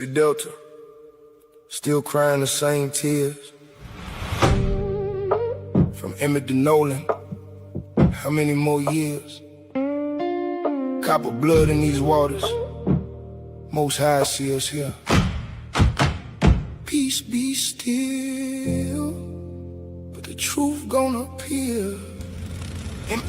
The Delta, still crying the same tears. From Emmett to Nolan, how many more years? Copper blood in these waters, Most High see us here. Peace be still, but the truth gonna appear.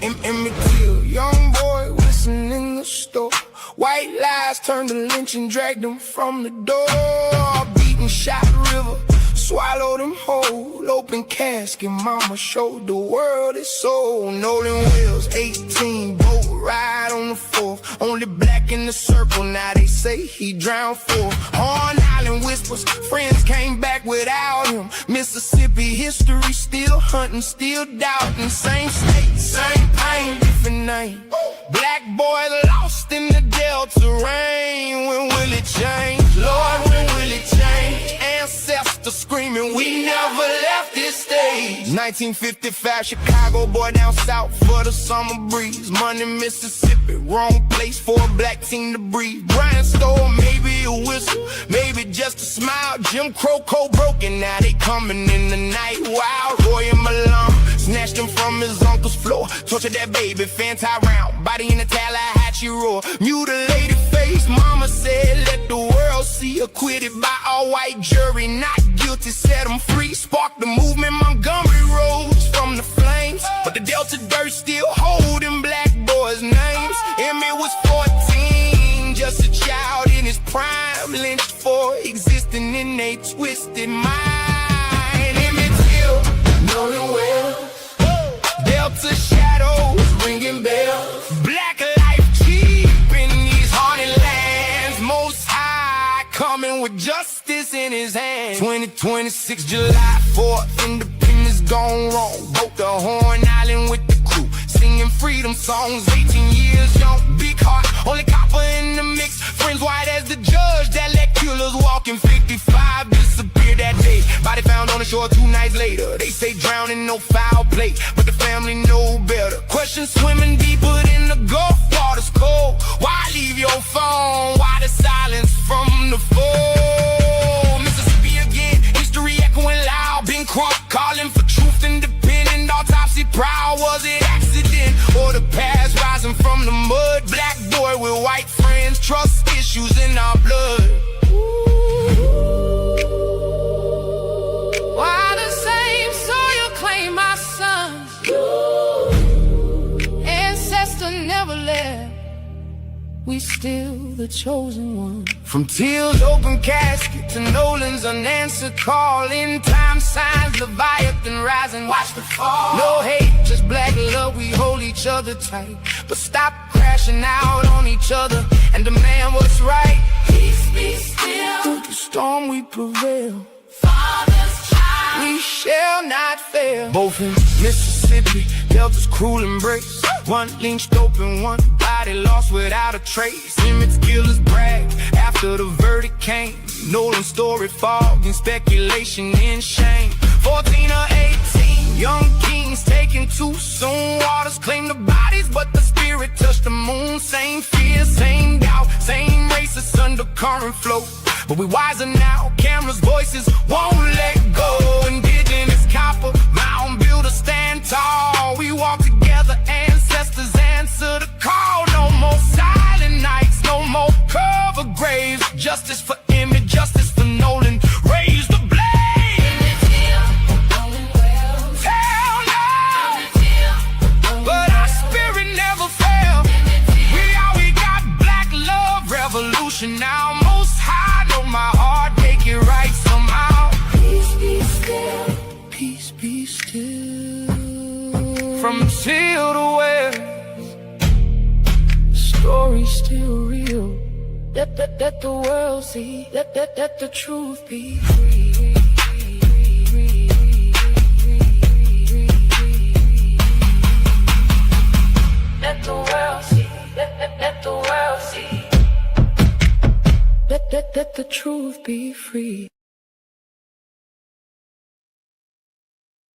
Emmett Till, young boy whistling in the store. White lies turned to lynch and dragged him from the door. Beaten, shot river, swallowed him whole. Open casket, mama showed the world his soul. Nolan Wells, 18, boat ride on the 4th. Only black in the circle, now they say he drowned for. Horn Island whispers, friends came back without him. Mississippi history, still hunting, still doubting. Same state, same pain, different name. Black boy lost in the Delta rain. When will it change? Lord, when will it change? Ancestors screaming, we never left this stage. 1955, Chicago boy down south for the summer breeze. Money, Mississippi, wrong place for a black team to breathe. Brian stole maybe a whistle, maybe just a smile. Jim Crow code broken, now they coming in the night. Wild Roy and Malone snatched him from his uncle's floor. Tortured that baby, fanti round, body in a Tallahatchie roar. Mutilated face, mama said let the world see. Acquitted by all white jury, not guilty, set him free. Sparked the movement, Montgomery rose from the flames. But the Delta dirt still holding black boys' names. Emmett was 14, just a child in his prime, lynched for existing in a twisted mind. Emmett Till, Nolan Wells, Delta shadows ringing bells. Black life cheap in these haunted lands. Most High coming with justice in his hands. 2026 July 4th, independence gone wrong. Broke the Horn Island with the crew, singing freedom songs. 18 years young, big heart, only copper in the mix. Friends white as the judge that let killers walk in. 55 disappeared that day, body found on the shore 2 nights later. They say drowning, no foul play, but the family know better. Questions swimming deeper than the Gulf water's cold. Why leave your phone? Why the silence from the foe? Mississippi again, history echoing loud. Ben Crump calling for truth, independent, autopsy proud. Was it accident or the past rising from the mud? Black boy with white friends, trust issues in our blood. Why the same soil claim my sons? Ancestor never left, we still the chosen one. From Till's open casket to Nolan's unanswered call. In time signs, Leviathan rising, watch the fall. No hate, just black love, we hold each other tight. But stop crashing out on each other and demand what's right. Peace be still, Through the storm we prevail, Father's child. we shall not fail. Both in Mississippi, Delta's cruel embrace. One lynched open, one body lost without a trace. Emmett's killers bragged after the verdict came. Nolan's story fogged in speculation and shame. 14 or 18, young kings taken too soon. Waters claim the bodies, but the spirit touched the moon. Same fear, same doubt, same racist undercurrent flow. But we wiser now, cameras, voices won't let go. Indigenous copper, mountain builder stand tall. We walk together, ancestors answer the call. No more silent nights, no more cover graves. Justice for Emmett, justice for Nolan. Raise the blade. Hell no. But our spirit never failed. We got black love, revolution now. Most High know my heart, make it right somehow. Peace be still, Peace be still. From Till to West, the story's still real. Let the world see, let the truth be free. Let the world see, let the world see. Let the truth be free.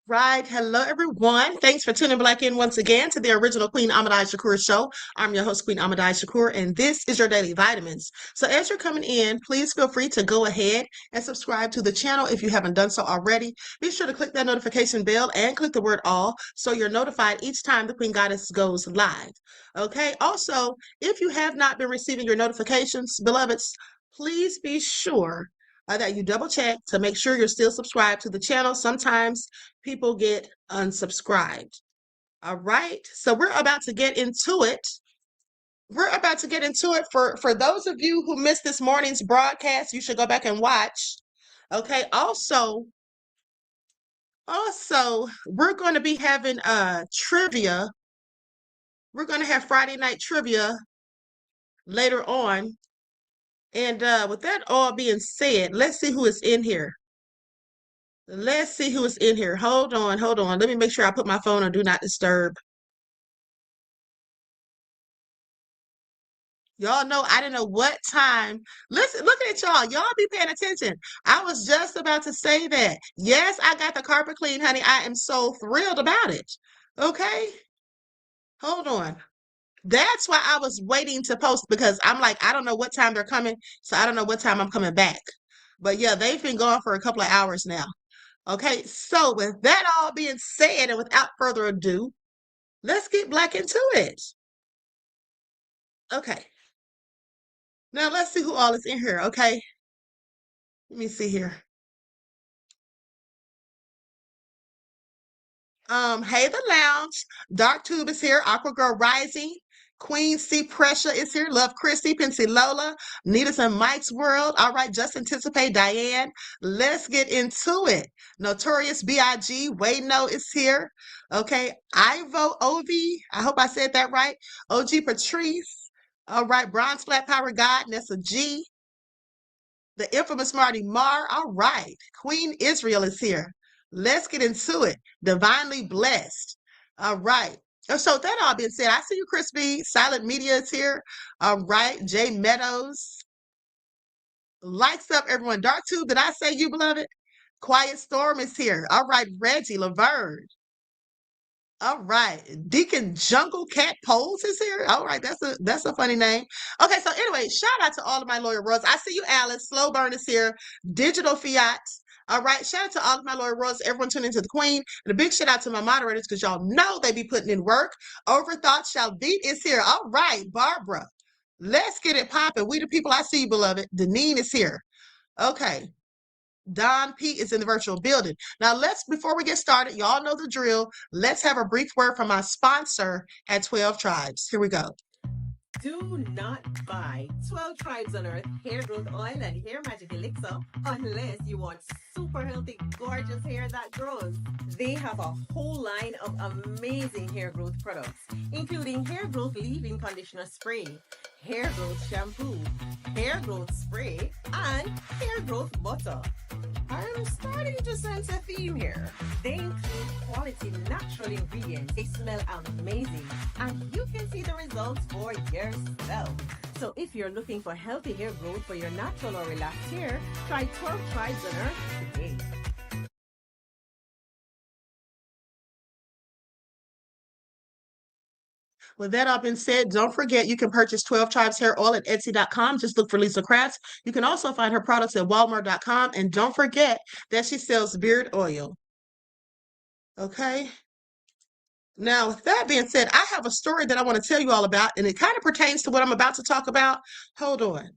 Right. Hello, everyone. Thanks for tuning back in once again to the original Queen Ahmadiyyah Shakur show. I'm your host, Queen Ahmadiyyah Shakur, and this is your daily vitamins. So as you're coming in, please feel free to go ahead and subscribe to the channel if you haven't done so already. Be sure to click that notification bell and click the word all so you're notified each time the Queen Goddess goes live. Okay. Also, if you have not been receiving your notifications, beloveds, please be sure that you double check to make sure you're still subscribed to the channel. Sometimes people get unsubscribed. All right. So we're about to get into it. We're about to get into it. For those of you who missed this morning's broadcast, you should go back and watch. Okay. Also, we're going to be having trivia. We're going to have Friday night trivia later on. And with that all being said, let's see who is in here. Let's see who is in here. Hold on, hold on. Let me make sure I put my phone on Do Not Disturb. Y'all know I didn't know what time. Listen, look at y'all. Y'all be paying attention. I was just about to say that. Yes, I got the carpet clean, honey. I am so thrilled about it. Okay, hold on. That's why I was waiting to post because I'm like, I don't know what time they're coming, so I don't know what time I'm coming back. But yeah, they've been gone for a couple of hours now. Okay, so with that all being said, and without further ado, let's get black into it. Okay. Now let's see who all is in here, okay? Let me see here. Hey the Lounge, Dark Tube is here, Aqua Girl Rising, Queen C Pressure is here, Love Christy, Pensy Lola, Nita's and Mike's World. All right, just anticipate Diane. Let's get into it. Notorious B.I.G. Wayno is here. Okay, Ivo Ovi, I hope I said that right. OG Patrice. All right, Bronze Flat Power God, Nessa G. The infamous Marty Marr. All right. Queen Israel is here. Let's get into it. Divinely blessed. All right. So with that all being said, I see you, Chris B. Silent Media is here. All right. Jay Meadows. Lights up, everyone. Dark Tube, did I say you, beloved? Quiet Storm is here. All right. Reggie Laverne. All right. Deacon Jungle Cat Poles is here. All right, that's a funny name. Okay, so anyway, shout out to all of my loyal royals. I see you, Alice. Slow Burn is here. Digital Fiat. All right, shout out to all of my loyal royals, everyone tuning into the Queen. And a big shout out to my moderators because y'all know they be putting in work. Overthought Shall Beat is here. All right, Barbara. Let's get it popping. We the people, I see you, beloved. Deneen is here. Okay. Don P is in the virtual building. Now, before we get started, y'all know the drill. Let's have a brief word from our sponsor at 12 Tribes. Here we go. Do not buy 12 Tribes on Earth hair growth oil and hair magic elixir unless you want super healthy, gorgeous hair that grows. They have a whole line of amazing hair growth products, including hair growth leave-in conditioner spray, hair growth shampoo, hair growth spray, and hair growth butter. I'm starting to sense a theme here. They include quality natural ingredients. They smell amazing, and you can see the results for yourself. So if you're looking for healthy hair growth for your natural or relaxed hair, try 12 Tribes on Earth today. With that all been said, don't forget you can purchase 12 Tribes Hair Oil at Etsy.com. Just look for Lisa Crafts. You can also find her products at Walmart.com. And don't forget that she sells beard oil. Okay. Now, with that being said, I have a story that I want to tell you all about, and it kind of pertains to what I'm about to talk about. Hold on.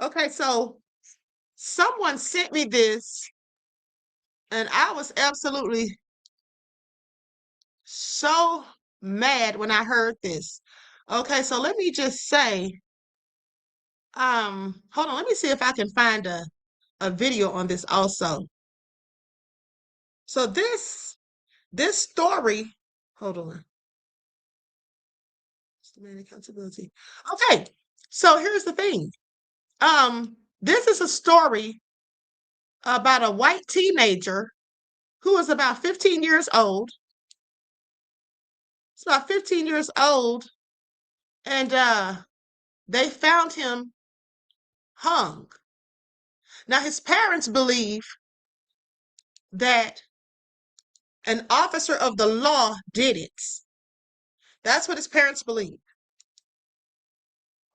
Okay, so someone sent me this, and I was absolutely so mad when I heard this. Okay, so let me just say, hold on, let me see if I can find a video on this also. So this story, hold on. Demand accountability. Okay, so here's the thing. This is a story about a white teenager who was about 15 years old. It's about 15 years old, and they found him hung. Now, his parents believe that An officer of the law did it. That's what his parents believe.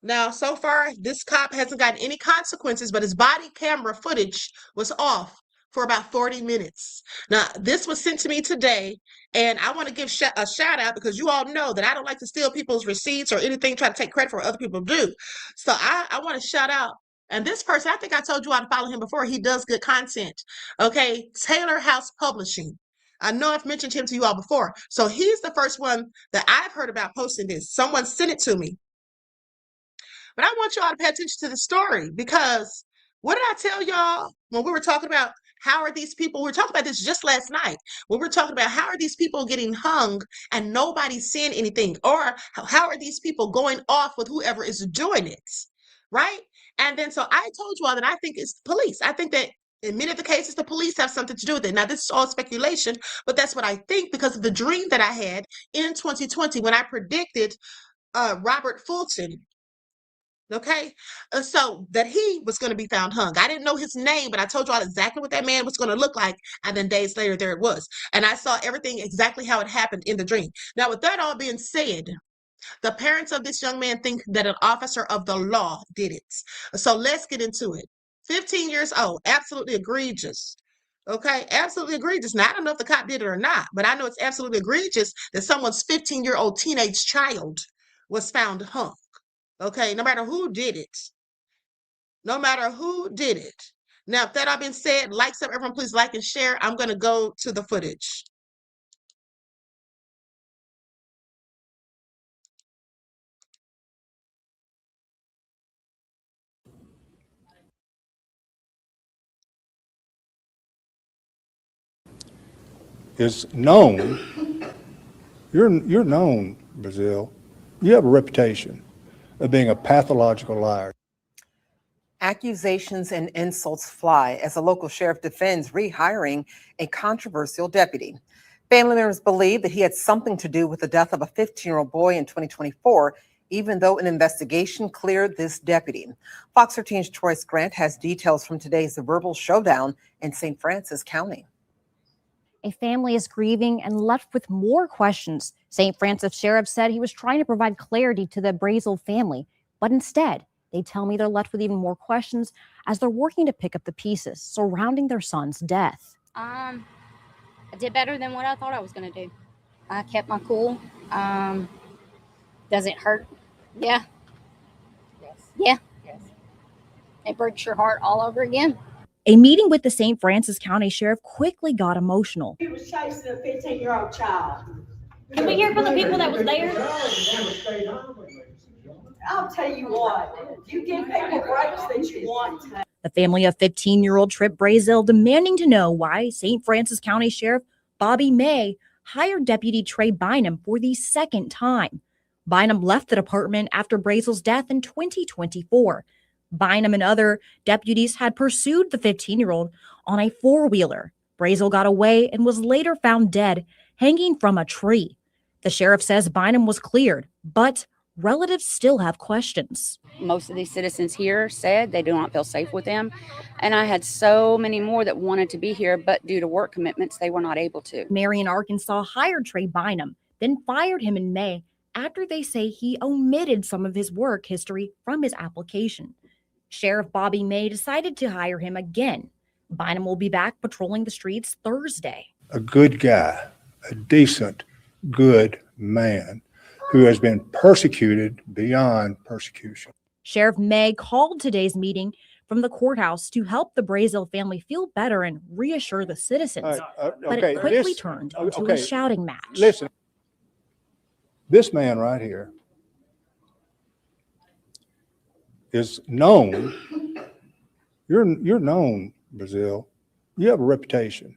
Now, so far, this cop hasn't gotten any consequences, but his body camera footage was off for about 40 minutes. Now, this was sent to me today, and I want to give a shout out because you all know that I don't like to steal people's receipts or anything, try to take credit for what other people do. So I want to shout out. And this person, I think I told you how to follow him before. He does good content. Okay, Taylor House Publishing. I know I've mentioned him to you all before. So he's the first one that I've heard about posting this. Someone sent it to me. But I want y'all to pay attention to the story because what did I tell y'all when we were talking about how are these people? We were talking about this just last night. When we were talking about how are these people getting hung and nobody's saying anything, or how are these people going off with whoever is doing it, right? And then so I told you all that I think it's police. I think that in many of the cases, the police have something to do with it. Now, this is all speculation, but that's what I think because of the dream that I had in 2020 when I predicted Robert Fulton. Okay, so that he was going to be found hung. I didn't know his name, but I told you all exactly what that man was going to look like. And then days later, there it was. And I saw everything exactly how it happened in the dream. Now, with that all being said, the parents of this young man think that an officer of the law did it. So let's get into it. 15 years old, absolutely egregious. Okay, absolutely egregious. Now, I don't know if the cop did it or not, but I know it's absolutely egregious that someone's 15-year-old teenage child was found hung. Okay, no matter who did it. No matter who did it. Now, if that all been said, like some, everyone please like and share. I'm going to go to the footage. Is known, you're known, Brazil. You have a reputation of being a pathological liar. Accusations and insults fly as a local sheriff defends rehiring a controversial deputy. Family members believe that he had something to do with the death of a 15-year-old boy in 2024, even though an investigation cleared this deputy. Fox 13's Troyce Grant has details from today's verbal showdown in St. Francis County. A family is grieving and left with more questions. St. Francis Sheriff said he was trying to provide clarity to the Brazel family, but instead, they tell me they're left with even more questions as they're working to pick up the pieces surrounding their son's death. I did better than what I thought I was going to do. I kept my cool. Does it hurt? Yeah. Yes. Yeah. Yes. It breaks your heart all over again. A meeting with the St. Francis County Sheriff quickly got emotional. He was chasing a 15-year-old child. Can we hear from the people that was there? I'll tell you what, you give people breaks that you want to. The family of 15-year-old Trip Brazel demanding to know why St. Francis County Sheriff Bobby May hired Deputy Trey Bynum for the second time. Bynum left the department after Brazel's death in 2024. Bynum and other deputies had pursued the 15-year-old on a four-wheeler. Brazel got away and was later found dead, hanging from a tree. The sheriff says Bynum was cleared, but relatives still have questions. Most of these citizens here said they do not feel safe with them. And I had so many more that wanted to be here, but due to work commitments, they were not able to. Marion, Arkansas hired Trey Bynum, then fired him in May after they say he omitted some of his work history from his application. Sheriff Bobby May decided to hire him again. Bynum will be back patrolling the streets Thursday. A good guy, a decent, good man who has been persecuted beyond persecution. Sheriff May called today's meeting from the courthouse to help the Brazel family feel better and reassure the citizens. But it quickly turned into a shouting match. Listen, this man right here is known. You're known, Brazil. You have a reputation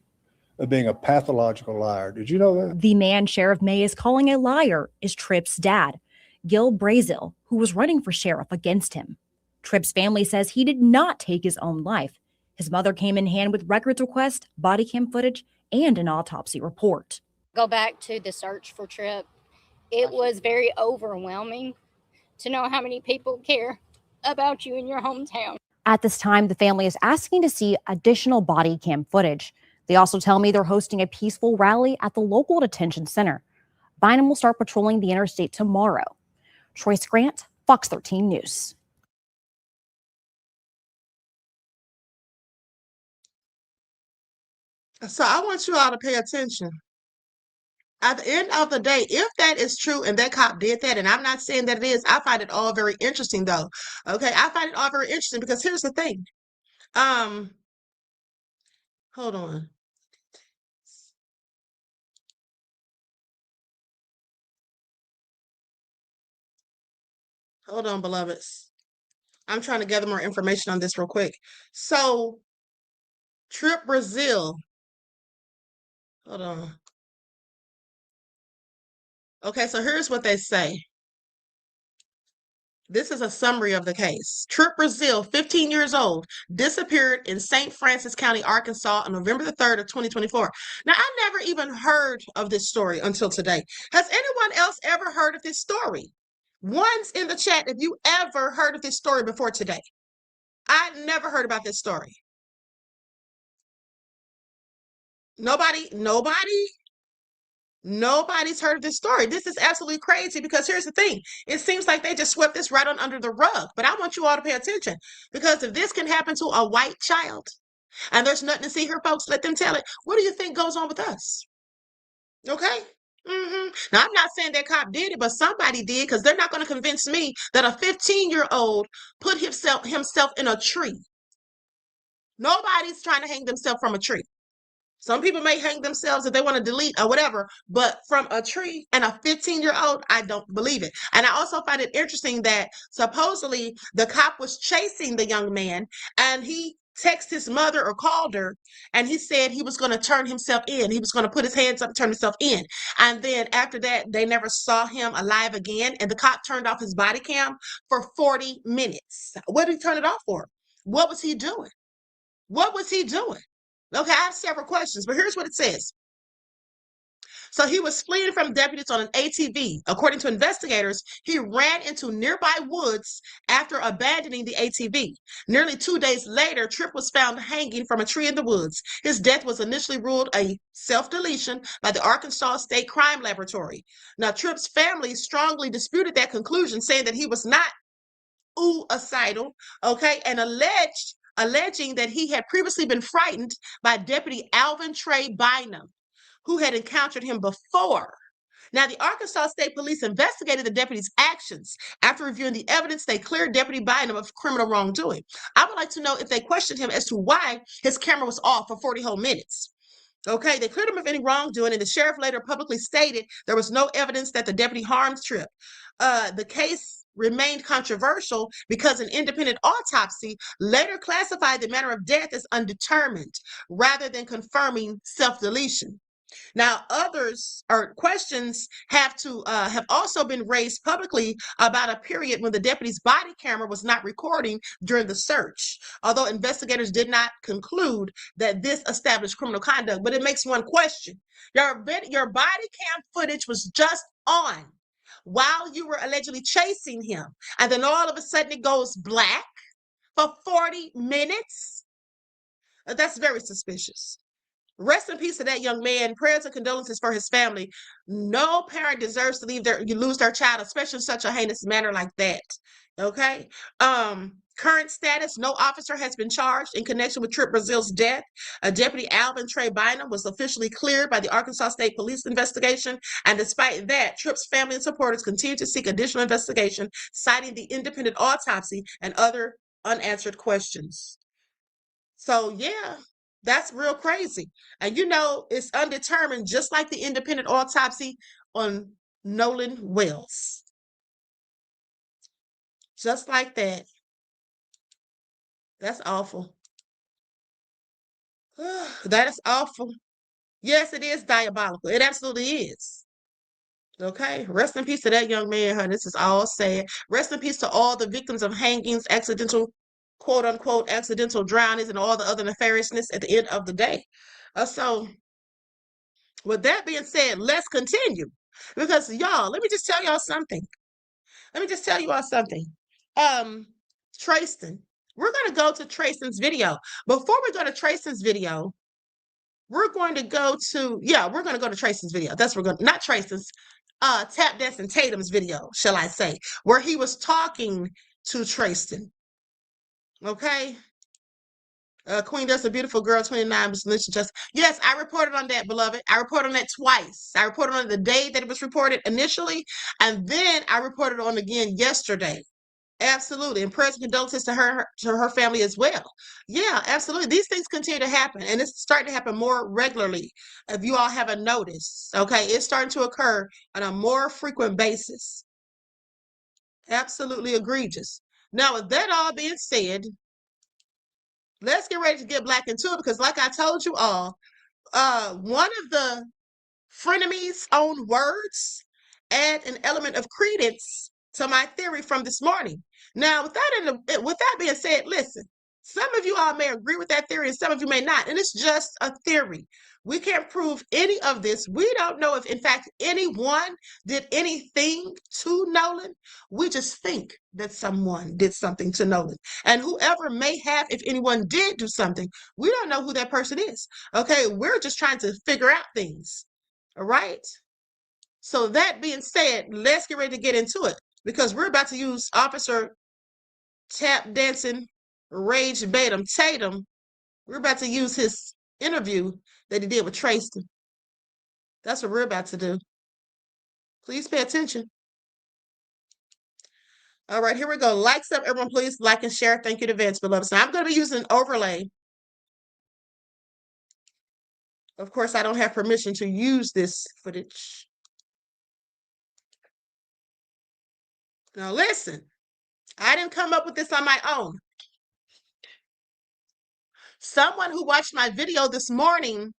of being a pathological liar. Did you know that? The man Sheriff May is calling a liar is Tripp's dad, Gil Brazel, who was running for sheriff against him. Tripp's family says he did not take his own life. His mother came in hand with records request, body cam footage, and an autopsy report. Go back to the search for Tripp. It was very overwhelming to know how many people care about you in your hometown. At this time, the family is asking to see additional body cam footage. They also tell me they're hosting a peaceful rally at the local detention center. Bynum will start patrolling the interstate tomorrow. Troyce Grant, Fox 13 News. So I want you all to pay attention. At the end of the day, if that is true and that cop did that, and I'm not saying that it is, I find it all very interesting though. Okay, I find it all very interesting because here's the thing. Hold on. Hold on, beloveds. I'm trying to gather more information on this real quick. So, Trip Brazil. Hold on. Okay, so here's what they say. This is a summary of the case. Trip Brazil, 15 years old, disappeared in St. Francis County, Arkansas on November the 3rd of 2024. Now, I never even heard of this story until today. Has anyone else ever heard of this story? One's in the chat if you ever heard of this story before today. I never heard about this story. Nobody's heard of this story. This is absolutely crazy because here's the thing. It seems like they just swept this right on under the rug. But I want you all to pay attention because if this can happen to a white child and there's nothing to see here, folks, let them tell it. What do you think goes on with us? Okay? Now, I'm not saying that cop did it, but somebody did because they're not going to convince me that a 15-year-old put himself in a tree. Nobody's trying to hang themselves from a tree. Some people may hang themselves if they want to delete or whatever, but from a tree and a 15-year-old, I don't believe it. And I also find it interesting that supposedly the cop was chasing the young man and he texted his mother or called her and he said he was going to turn himself in. He was going to put his hands up and turn himself in. And then after that, they never saw him alive again. And the cop turned off his body cam for 40 minutes. What did he turn it off for? What was he doing? What was he doing? Okay, I have several questions, but here's what it says. So he was fleeing from deputies on an ATV. According to investigators, he ran into nearby woods after abandoning the ATV. Nearly 2 days later, Tripp was found hanging from a tree in the woods. His death was initially ruled a self-deletion by the Arkansas State Crime Laboratory. Now, Tripp's family strongly disputed that conclusion, saying that he was not suicidal, okay, and alleging that he had previously been frightened by Deputy Alvin Trey Bynum, who had encountered him before. Now, the Arkansas State Police investigated the deputy's actions. After reviewing the evidence, they cleared Deputy Bynum of criminal wrongdoing. I would like to know if they questioned him as to why his camera was off for 40 whole minutes. Okay, they cleared him of any wrongdoing, and the sheriff later publicly stated there was no evidence that the deputy harmed Tripp. The case remained controversial because an independent autopsy later classified the manner of death as undetermined rather than confirming self-deletion. Now, questions have also been raised publicly about a period when the deputy's body camera was not recording during the search, although investigators did not conclude that this established criminal conduct. But it makes one question. Your body cam footage was just on while you were allegedly chasing him, and then all of a sudden it goes black for 40 minutes? That's very suspicious. Rest in peace to that young man. Prayers and condolences for his family. No parent deserves to lose their child, especially in such a heinous manner like that. Okay. Current status: no officer has been charged in connection with Tripp Brazil's death. Deputy Alvin Trey Bynum was officially cleared by the Arkansas State Police investigation. And despite that, Tripp's family and supporters continue to seek additional investigation, citing the independent autopsy and other unanswered questions. So, yeah. That's real crazy. And it's undetermined, just like the independent autopsy on Nolan Wells. Just like that. That's awful. That is awful. Yes, it is diabolical. It absolutely is. Okay. Rest in peace to that young man, honey. This is all sad. Rest in peace to all the victims of hangings, accidental, quote unquote, accidental drownings, and all the other nefariousness at the end of the day. So, with that being said, let's continue. Because y'all, let me just tell y'all something. Trayston. We're going to go to Trayston's video. Before we go to Trayston's video, we're going to go to, we're going to go to Tracy's video. That's what we're going, not Tracy's, Tap Dancing Tatum's video, shall I say, where he was talking to Tracy. Okay. Queen, there's a beautiful girl, 29, just. Yes, I reported on that, beloved. I reported on that twice. I reported on the day that it was reported initially, and then I reported on again yesterday. Absolutely. And prayers and condolences to her family as well. Yeah, absolutely. These things continue to happen, and it's starting to happen more regularly. If you all haven't noticed, okay, it's starting to occur on a more frequent basis. Absolutely egregious. Now, with that all being said, let's get ready to get back into it, because like I told you all, one of the Frenemie's own words add an element of credence to my theory from this morning. Now, with that being said, listen, some of you all may agree with that theory and some of you may not, and it's just a theory. We can't prove any of this. We don't know if, in fact, anyone did anything to Nolan. We just think that someone did something to Nolan. And whoever may have, if anyone did do something, we don't know who that person is. Okay, we're just trying to figure out things. All right. So that being said, let's get ready to get into it, because we're about to use Officer Tap Dancing Rage Batum Tatum. We're about to use his interview that he did with Tracy. That's what we're about to do. Please pay attention. All right, here we go. Likes up, everyone, please like and share. Thank you in advance, beloved. So I'm going to be using an overlay. Of course, I don't have permission to use this footage. Now listen, I didn't come up with this on my own. Someone who watched my video this morning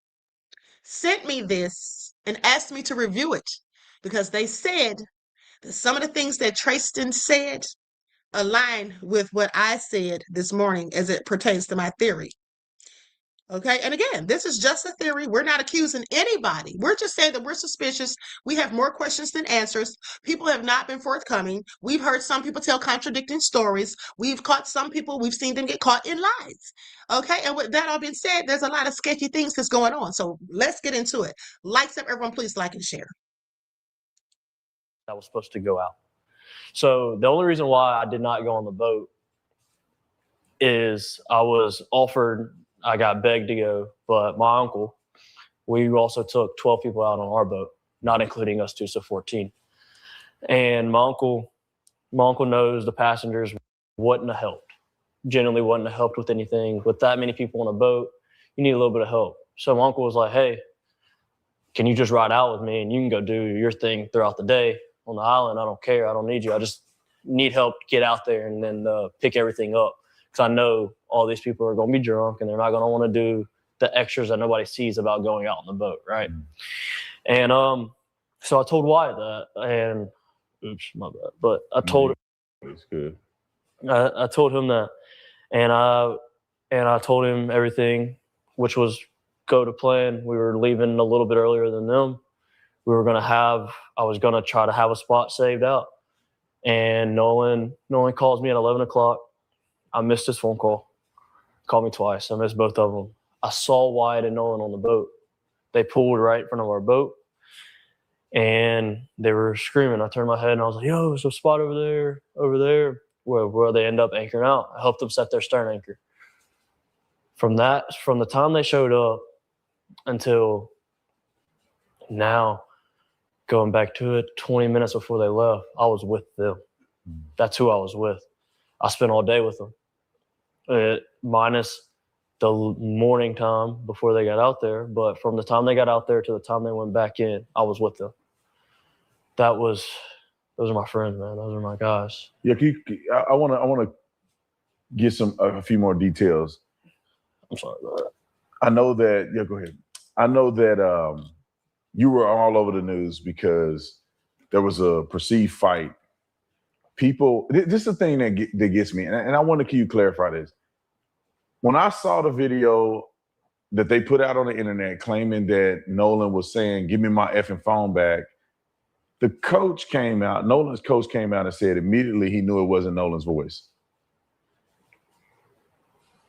sent me this and asked me to review it, because they said that some of the things that Trayston said align with what I said this morning as it pertains to my theory. Okay, and again, this is just a theory. We're not accusing anybody. We're just saying that we're suspicious. We have more questions than answers. People have not been forthcoming. We've heard some people tell contradicting stories. We've caught some people, we've seen them get caught in lies. Okay, and with that all being said, there's a lot of sketchy things that's going on. So let's get into it. Likes up, everyone, please like and share. I was supposed to go out. So the only reason why I did not go on the boat is I got begged to go, but my uncle, we also took 12 people out on our boat, not including us two, so 14. And my uncle knows the passengers wouldn't have helped. Generally wouldn't have helped with anything. With that many people on a boat, you need a little bit of help. So my uncle was like, hey, can you just ride out with me and you can go do your thing throughout the day on the island? I don't care. I don't need you. I just need help to get out there and then pick everything up. Because I know all these people are going to be drunk and they're not going to want to do the extras that nobody sees about going out on the boat, right? And so I told Wyatt that, and oops, my bad. But I told him. It's good. I told him that, and I told him everything, which was go to plan. We were leaving a little bit earlier than them. I was going to try to have a spot saved out. And Nolan calls me at 11 o'clock. I missed his phone call. Called me twice. I missed both of them. I saw Wyatt and Nolan on the boat. They pulled right in front of our boat, and they were screaming. I turned my head, and I was like, yo, there's a spot over there, where they end up anchoring out. I helped them set their stern anchor. From the time they showed up until now, going back to it, 20 minutes before they left, I was with them. That's who I was with. I spent all day with them, minus the morning time before they got out there. But from the time they got out there to the time they went back in, I was with them. Those are my friends, man. Those are my guys. Yeah, I want to get a few more details. I'm sorry about that. I know that. Yeah, go ahead. I know that you were all over the news because there was a perceived fight. People, this is the thing that gets me, and I want to clarify this. When I saw the video that they put out on the internet claiming that Nolan was saying, give me my effing phone back, the coach came out, Nolan's coach came out and said immediately he knew it wasn't Nolan's voice.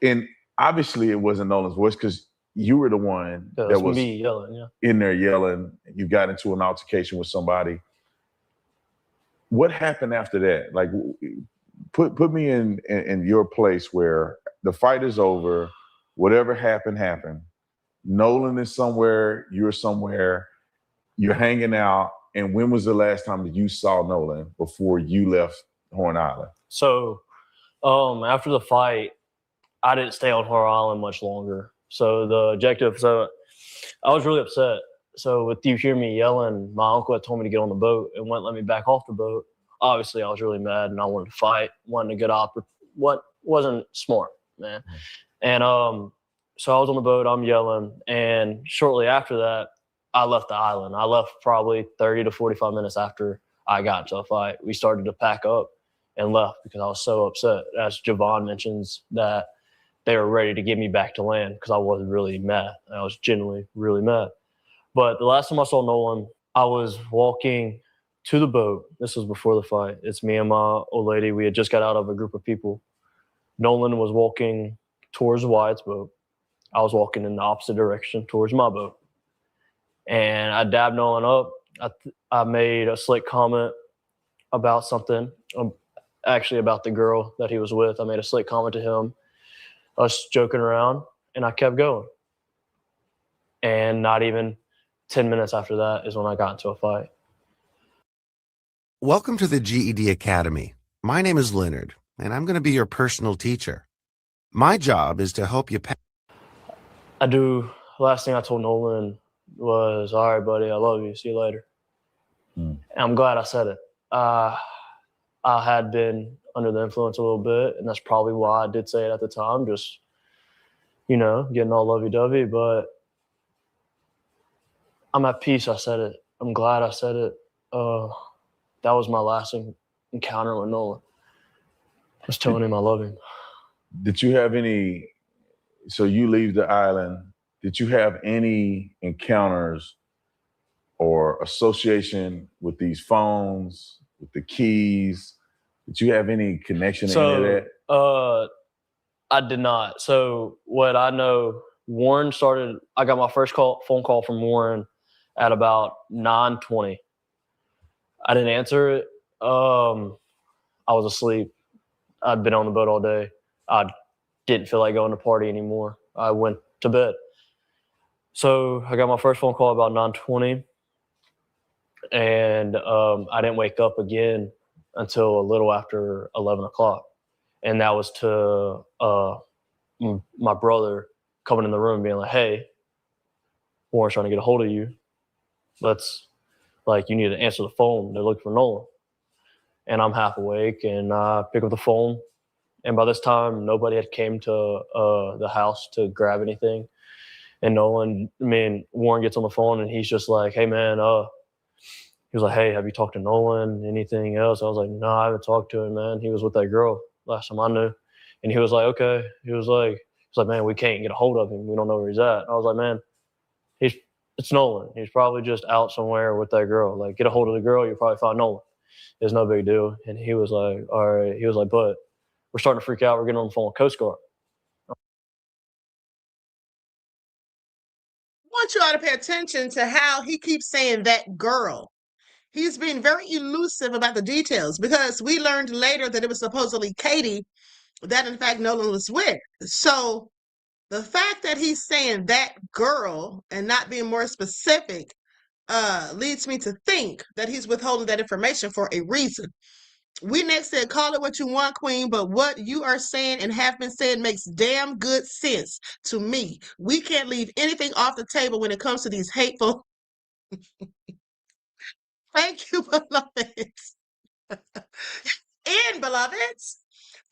And obviously it wasn't Nolan's voice because you were the one Yeah, that that's was me yelling. Yeah. in there yelling. You got into an altercation with somebody. What happened after that? Like, put me in your place where the fight is over, whatever happened. Nolan is somewhere, you're somewhere, you're hanging out. And when was the last time that you saw Nolan before you left Horn Island? So after the fight, I didn't stay on Horn Island much longer. So the objective, so I was really upset. So with you hearing me yelling, my uncle had told me to get on the boat and wouldn't let me back off the boat. Obviously, I was really mad and I wanted to fight, wanted to get what wasn't smart, man. And so I was on the boat, I'm yelling, and shortly after that, I left the island. I left probably 30 to 45 minutes after I got into a fight. We started to pack up and left because I was so upset. As Javon mentions, that they were ready to get me back to land because I was really mad. I was genuinely really mad. But the last time I saw Nolan, I was walking to the boat. This was before the fight. It's me and my old lady. We had just got out of a group of people. Nolan was walking towards Wyatt's boat. I was walking in the opposite direction towards my boat. And I dabbed Nolan up. I made a slick comment about something, actually about the girl that he was with. I made a slick comment to him, us joking around, and I kept going. And not even 10 minutes after that is when I got into a fight. Welcome to the GED Academy. My name is Leonard, and I'm going to be your personal teacher. My job is to help you pass. Last thing I told Nolan was, all right, buddy, I love you. See you later. And I'm glad I said it. I had been under the influence a little bit, and that's probably why I did say it at the time, just, getting all lovey-dovey. But I'm at peace I said it. I'm glad I said it. That was my last encounter with Nolan. Just telling him I love him. Did you have any, so you leave the island, did you have any encounters or association with these phones, with the keys? Did you have any connection to any of that? I did not. So what I know, I got my first phone call from Warren at about 9:20. I didn't answer it. I was asleep. I'd been on the boat all day. I didn't feel like going to party anymore. I went to bed. So I got my first phone call about 9:20, and I didn't wake up again until a little after 11 o'clock. And that was to my brother coming in the room being like, hey, Warren's trying to get a hold of you. You need to answer the phone. They're looking for Nolan. And I'm half awake, and I pick up the phone. And by this time, nobody had came to the house to grab anything. And Warren gets on the phone, and he's just like, hey, man, he was like, hey, have you talked to Nolan? Anything else? I was like, no, I haven't talked to him, man. He was with that girl last time I knew. And he was like, okay. He was like, man, we can't get a hold of him. We don't know where he's at. And I was like, man, it's Nolan. He's probably just out somewhere with that girl. Like, get a hold of the girl, you'll probably find Nolan. It's no big deal. And he was like, all right. He was like, but we're starting to freak out. We're getting on the phone with Coast Guard. I want you all to pay attention to how he keeps saying that girl. He's being very elusive about the details because we learned later that it was supposedly Katie that, in fact, Nolan was with. So the fact that he's saying that girl and not being more specific leads me to think that he's withholding that information for a reason. We next said, call it what you want, Queen, but what you are saying and have been saying makes damn good sense to me. We can't leave anything off the table when it comes to these hateful. Thank you, beloveds. And beloveds,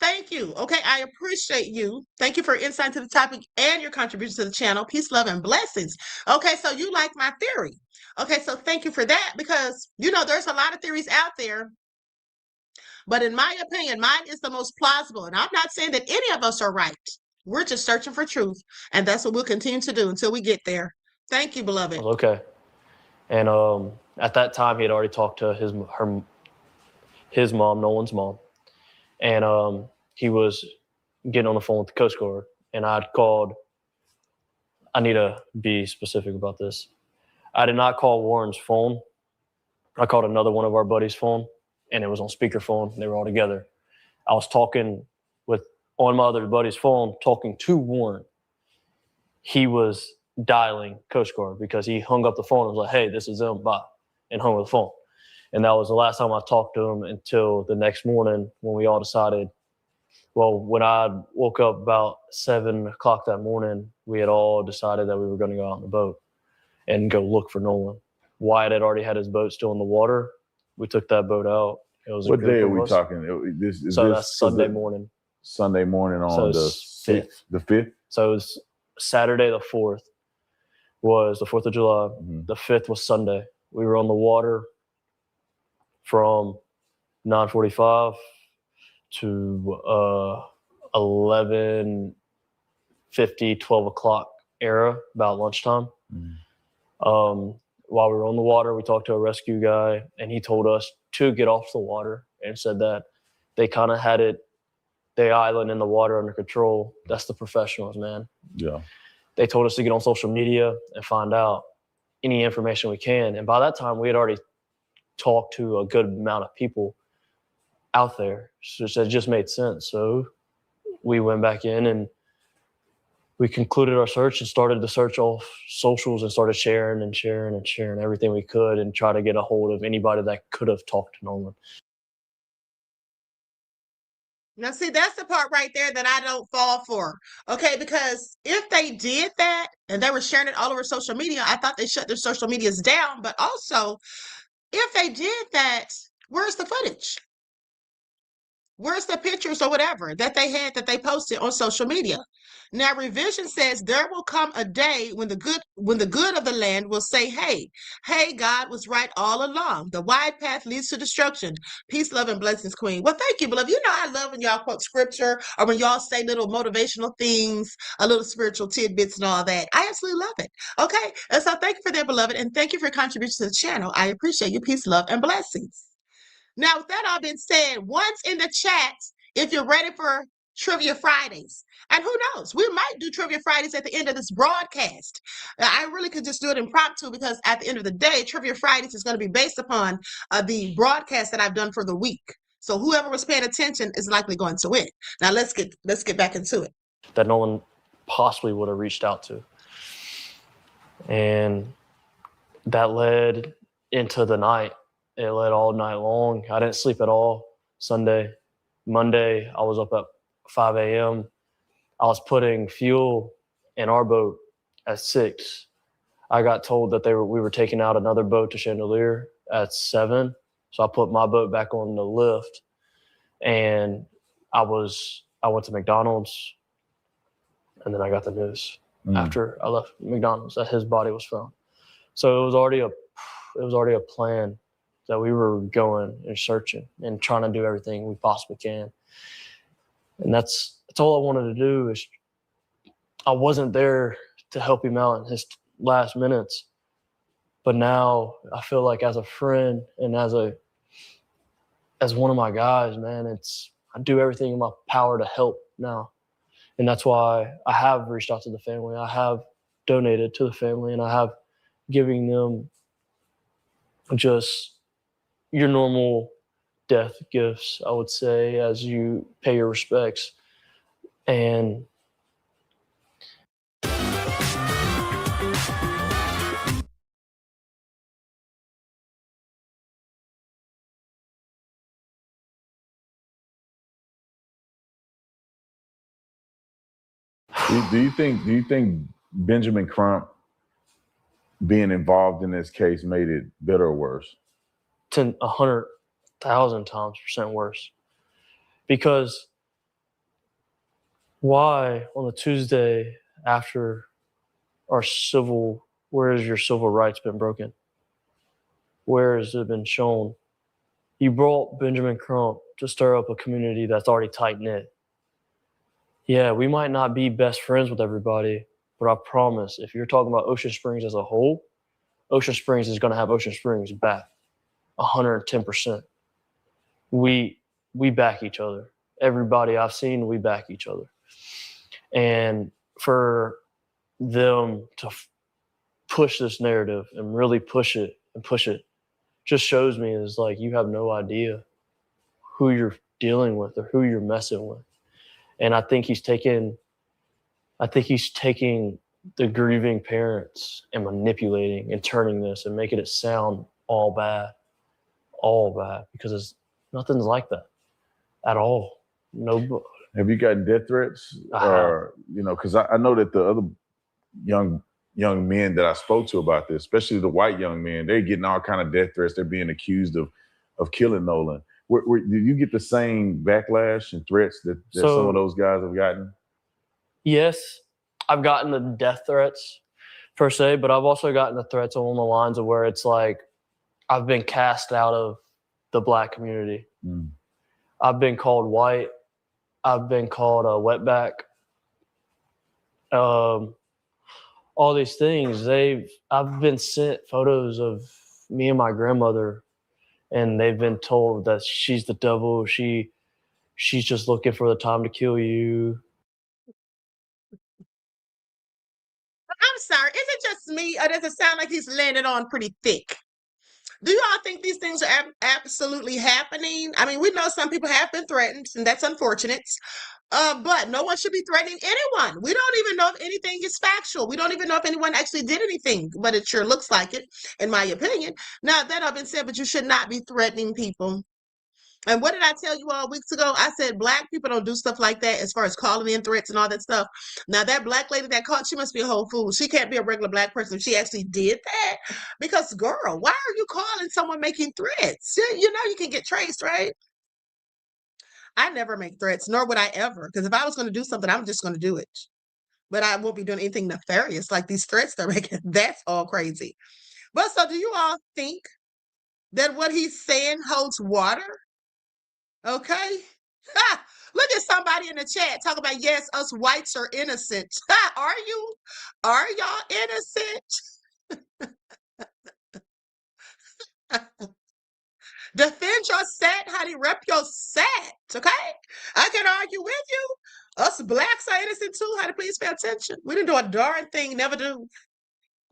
thank you. Okay, I appreciate you. Thank you for insight to the topic and your contribution to the channel. Peace, love, and blessings. Okay, so you like my theory. Okay, so thank you for that because, there's a lot of theories out there. But in my opinion, mine is the most plausible. And I'm not saying that any of us are right. We're just searching for truth. And that's what we'll continue to do until we get there. Thank you, beloved. Okay. And at that time, he had already talked to his mom, Nolan's mom. And he was getting on the phone with the Coast Guard. And I I need to be specific about this. I did not call Warren's phone. I called another one of our buddies' phone, and it was on speakerphone. They were all together. I was talking on my other buddy's phone, talking to Warren. He was dialing Coast Guard because he hung up the phone and was like, hey, this is them, bye, and hung up the phone. And that was the last time I talked to him until the next morning when we all decided, well, when I woke up about 7 o'clock that morning, we had all decided that we were going to go out on the boat and go look for Nolan. Wyatt had already had his boat still in the water. We took that boat out. It was what day are we talking? That's Sunday morning. Sunday morning on the 5th. The 5th? So it was Saturday the 4th was the 4th of July. Mm-hmm. The 5th was Sunday. We were on the water from 9:45 to 11:50, 12 o'clock era, about lunchtime. Mm-hmm. While we were on the water, we talked to a rescue guy, and he told us to get off the water and said that they kind of had the island and the water under control. That's the professionals, man. Yeah. They told us to get on social media and find out any information we can. And by that time, we had already talked to a good amount of people out there. So it just made sense. So we went back in and we concluded our search and started the search off socials and started sharing everything we could and try to get a hold of anybody that could have talked to Nolan. Now, see, that's the part right there that I don't fall for. Okay, because if they did that and they were sharing it all over social media, I thought they shut their social medias down. But also, if they did that, where's the footage? Where's the pictures or whatever that they had that they posted on social media? Now, Revision says there will come a day when the good of the land will say, hey, God was right all along. The wide path leads to destruction. Peace, love, and blessings, Queen. Well, thank you, beloved. You know I love when y'all quote scripture or when y'all say little motivational things, a little spiritual tidbits and all that. I absolutely love it. Okay, and so thank you for that, beloved, and thank you for your contribution to the channel. I appreciate you. Peace, love, and blessings. Now, with that all being said, once in the chat, if you're ready for Trivia Fridays. And who knows, we might do Trivia Fridays at the end of this broadcast. I really could just do it impromptu because at the end of the day, Trivia Fridays is going to be based upon the broadcast that I've done for the week. So whoever was paying attention is likely going to win. Now let's get back into it. That no one possibly would have reached out to. And that led into the night. It led all night long. I didn't sleep at all Sunday. Monday, I was up at 5 a.m. I was putting fuel in our boat at 6. I got told that we were taking out another boat to Chandelier at 7. So I put my boat back on the lift, and I went to McDonald's, and then I got the news after I left McDonald's that his body was found. So it was already a plan that we were going and searching and trying to do everything we possibly can. And that's all I wanted to do. Is I wasn't there to help him out in his last minutes, but now I feel like as a friend and as one of my guys, man, I do everything in my power to help now. And that's why I have reached out to the family. I have donated to the family, and I have giving them just your normal death gifts, I would say, as you pay your respects. And do you think Benjamin Crump being involved in this case made it better or worse? 100,000% worse. Because why on the Tuesday after where has your civil rights been broken? Where has it been shown? You brought Benjamin Crump to stir up a community that's already tight-knit. Yeah, we might not be best friends with everybody, but I promise, if you're talking about Ocean Springs as a whole, Ocean Springs is going to have Ocean Springs back 110%. We back each other. Everybody I've seen, we back each other. And for them to push this narrative and really push it just shows me is like you have no idea who you're dealing with or who you're messing with. And I think he's taking the grieving parents and manipulating and turning this and making it sound all bad, because nothing's like that at all. No. Have you gotten death threats? Or, you know, because I know that the other young men that I spoke to about this, especially the white young men, they're getting all kind of death threats. They're being accused of killing Nolan. Did you get the same backlash and threats that some of those guys have gotten? Yes, I've gotten the death threats per se, but I've also gotten the threats along the lines of where it's like I've been cast out of the Black community. I've been called white. I've been called a wetback. All these things. I've been sent photos of me and my grandmother, and they've been told that she's the devil. She's just looking for the time to kill you. I'm sorry. Is it just me, or does it sound like he's laying it on pretty thick? Do you all think these things are absolutely happening? I mean, we know some people have been threatened, and that's unfortunate. But no one should be threatening anyone. We don't even know if anything is factual. We don't even know if anyone actually did anything, but it sure looks like it, in my opinion. Now, that have been said, but you should not be threatening people. And what did I tell you all weeks ago? I said Black people don't do stuff like that as far as calling in threats and all that stuff. Now, that Black lady that called, she must be a whole fool. She can't be a regular Black person if she actually did that. Because, girl, why are you calling someone making threats? You know you can get traced, right? I never make threats, nor would I ever. Because if I was going to do something, I'm just going to do it. But I won't be doing anything nefarious like these threats they're making. That's all crazy. But so do you all think that what he's saying holds water? Okay. Ha! Look at somebody in the chat talk about, yes, us whites are innocent. Ha! Are you? Are y'all innocent? Defend your set, honey. Rep your set. Okay. I can argue with you. Us Blacks are innocent too, honey. Please pay attention. We didn't do a darn thing, never do.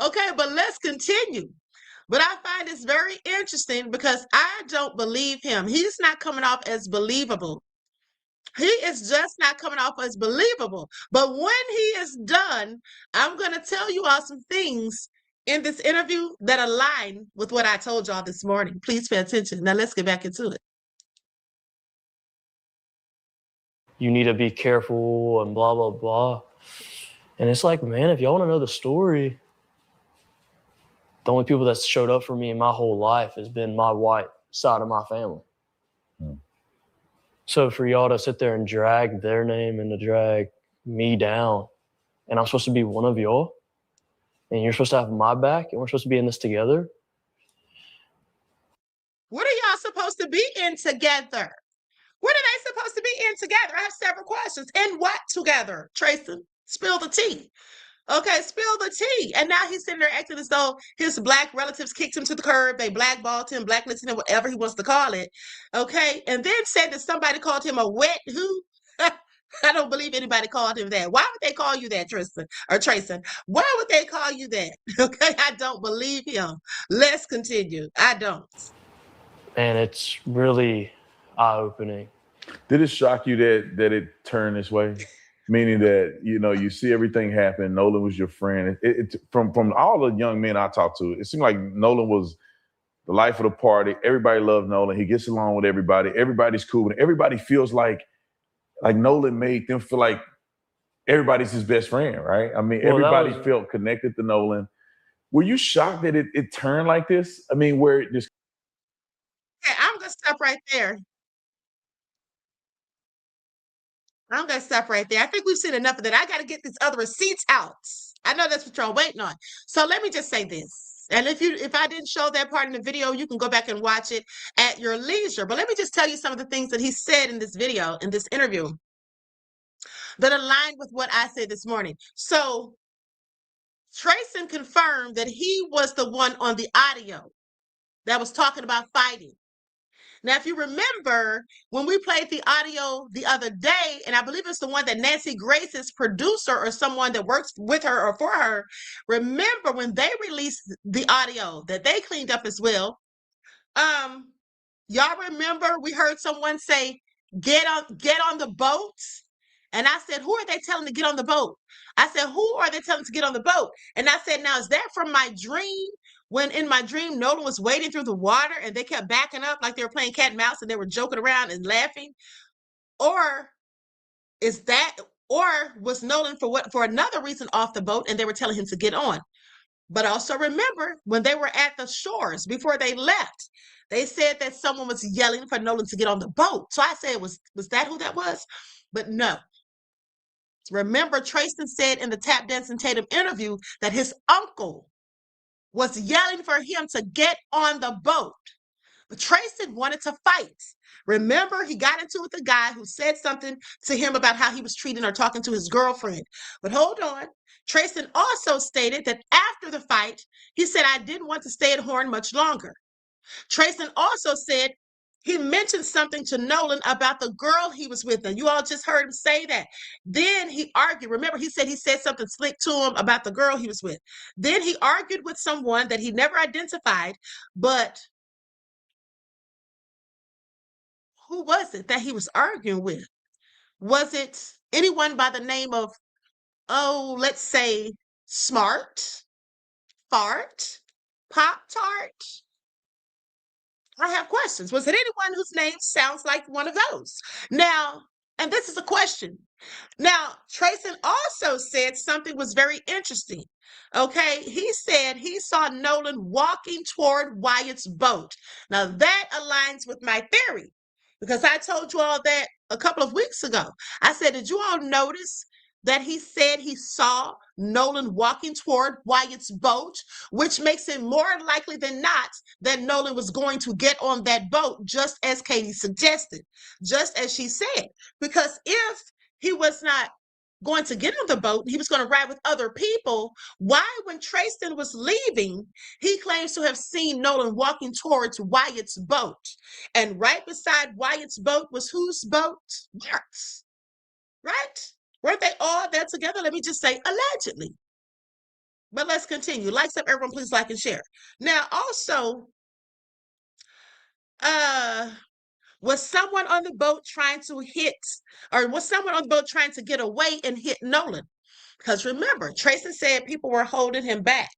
Okay, but let's continue. But I find this very interesting because I don't believe him. He's not coming off as believable. He is just not coming off as believable. But when he is done, I'm going to tell you all some things in this interview that align with what I told y'all this morning. Please pay attention. Now let's get back into it. You need to be careful and blah, blah, blah. And it's like, man, if y'all want to know the story, the only people that showed up for me in my whole life has been my white side of my family. So for y'all to sit there and drag their name and to drag me down, and I'm supposed to be one of y'all, and you're supposed to have my back, and we're supposed to be in this together. What are y'all supposed to be in together? What are they supposed to be in together? I have several questions. In what together? Tracy, spill the tea. Okay, spill the tea. And now he's sitting there acting as though his Black relatives kicked him to the curb. They blackballed him, blacklisted him, whatever he wants to call it. Okay, and then said that somebody called him a wet who? I don't believe anybody called him that. Why would they call you that, Tristan or Trayson? Why would they call you that? Okay, I don't believe him. Let's continue. I don't. And it's really eye-opening. Did it shock you that it turned this way? Meaning that, you know, you see everything happen. Nolan was your friend. From all the young men I talked to, it seemed like Nolan was the life of the party. Everybody loved Nolan. He gets along with everybody. Everybody's cool. And everybody feels like Nolan made them feel like everybody's his best friend, right? I mean, everybody felt connected to Nolan. Were you shocked that it turned like this? I mean, where it just... Okay, I'm going to stop right there. I'm going to stop right there. I think we've seen enough of that. I got to get these other receipts out. I know that's what y'all waiting on. So let me just say this. And if I didn't show that part in the video, you can go back and watch it at your leisure. But let me just tell you some of the things that he said in this video, in this interview, that align with what I said this morning. So Trayson confirmed that he was the one on the audio that was talking about fighting. Now, if you remember, when we played the audio the other day, and I believe it's the one that Nancy Grace's producer or someone that works with her or for her, remember when they released the audio that they cleaned up as well. Y'all remember we heard someone say, get on the boat? And I said, who are they telling to get on the boat? I said, who are they telling to get on the boat? And I said, now, is that from my dream? When in my dream, Nolan was wading through the water and they kept backing up like they were playing cat and mouse and they were joking around and laughing? Or is that, or was Nolan for another reason off the boat and they were telling him to get on? But also remember when they were at the shores before they left, they said that someone was yelling for Nolan to get on the boat. So I said, was that who that was? But no. Remember, Trayston said in the Tap Dancing Tatum interview that his uncle was yelling for him to get on the boat. But Trayston wanted to fight. Remember, he got into it with a guy who said something to him about how he was treating or talking to his girlfriend. But hold on. Trayston also stated that after the fight, he said, I didn't want to stay at Horn much longer. Trayston also said he mentioned something to Nolan about the girl he was with. And you all just heard him say that. Then he argued. Remember, he said something slick to him about the girl he was with. Then he argued with someone that he never identified, but who was it that he was arguing with? Was it anyone by the name of, oh, let's say Smart, Fart, Pop Tart? I have questions. Was it anyone whose name sounds like one of those? Now, and this is a question. Now, Trayston also said something was very interesting. Okay, he said he saw Nolan walking toward Wyatt's boat. Now, that aligns with my theory because I told you all that a couple of weeks ago. I said, did you all notice that he said he saw Nolan walking toward Wyatt's boat, which makes it more likely than not that Nolan was going to get on that boat, just as Katie suggested, just as she said. Because if he was not going to get on the boat, he was going to ride with other people. Why, when Trayston was leaving, he claims to have seen Nolan walking towards Wyatt's boat. And right beside Wyatt's boat was whose boat? Mark's, right? Weren't they all there together? Let me just say, allegedly. But let's continue. Likes up, everyone, please like and share. Now, also, was someone on the boat trying to hit, or was someone on the boat trying to get away and hit Nolan? Because remember, Tracy said people were holding him back.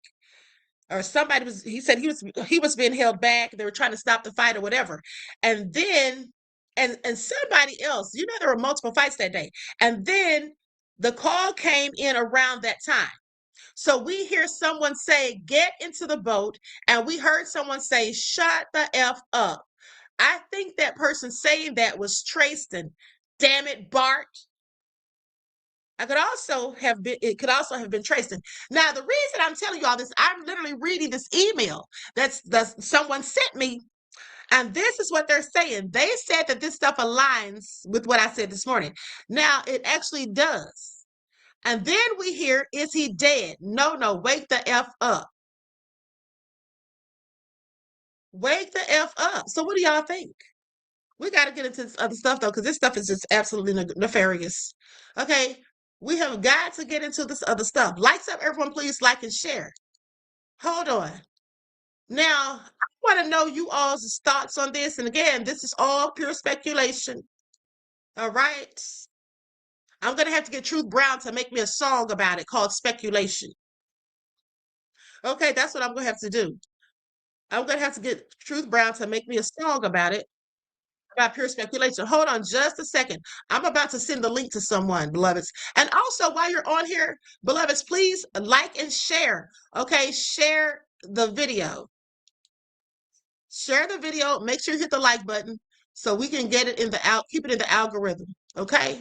Or somebody was, he said he was being held back. They were trying to stop the fight or whatever. And then, and somebody else, you know, there were multiple fights that day. And then the call came in around that time. So we hear someone say, get into the boat. And we heard someone say, shut the F up. I think that person saying that was Trayston. Damn it, Bart. It could also have been Trayston. Now, the reason I'm telling you all this, I'm literally reading this email that someone sent me, and this is what they're saying. They said that this stuff aligns with what I said this morning. Now, it actually does. And then we hear, is he dead? No, wake the F up. Wake the F up. So what do y'all think? We got to get into this other stuff, though, because this stuff is just absolutely nefarious. Okay, we have got to get into this other stuff. Likes up, everyone, please like and share. Hold on. Now, I want to know you all's thoughts on this. And again, this is all pure speculation. All right. I'm going to have to get Truth Brown to make me a song about it called Speculation. Okay, that's what I'm going to have to do. I'm going to have to get Truth Brown to make me a song about it, about pure speculation. Hold on just a second. I'm about to send the link to someone, beloveds. And also, while you're on here, beloveds, please like and share. Okay, share the video. Share the video. Make sure you hit the like button so we can get it in the keep it in the algorithm. Okay.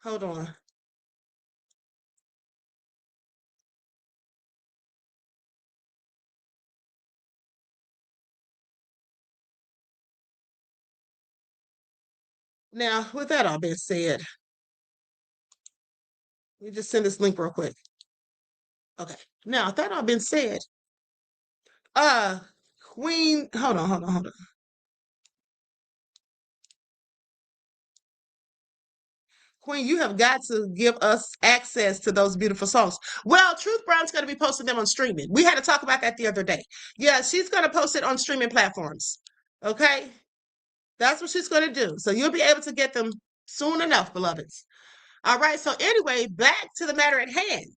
Hold on. Now, with that all being said, let me just send this link real quick. Okay. Now, with that all being said, Queen, hold on. Queen, you have got to give us access to those beautiful songs. Well, Truth Brown's going to be posting them on streaming. We had to talk about that the other day. Yeah, she's going to post it on streaming platforms. Okay? That's what she's going to do. So you'll be able to get them soon enough, beloveds. All right. So anyway, back to the matter at hand.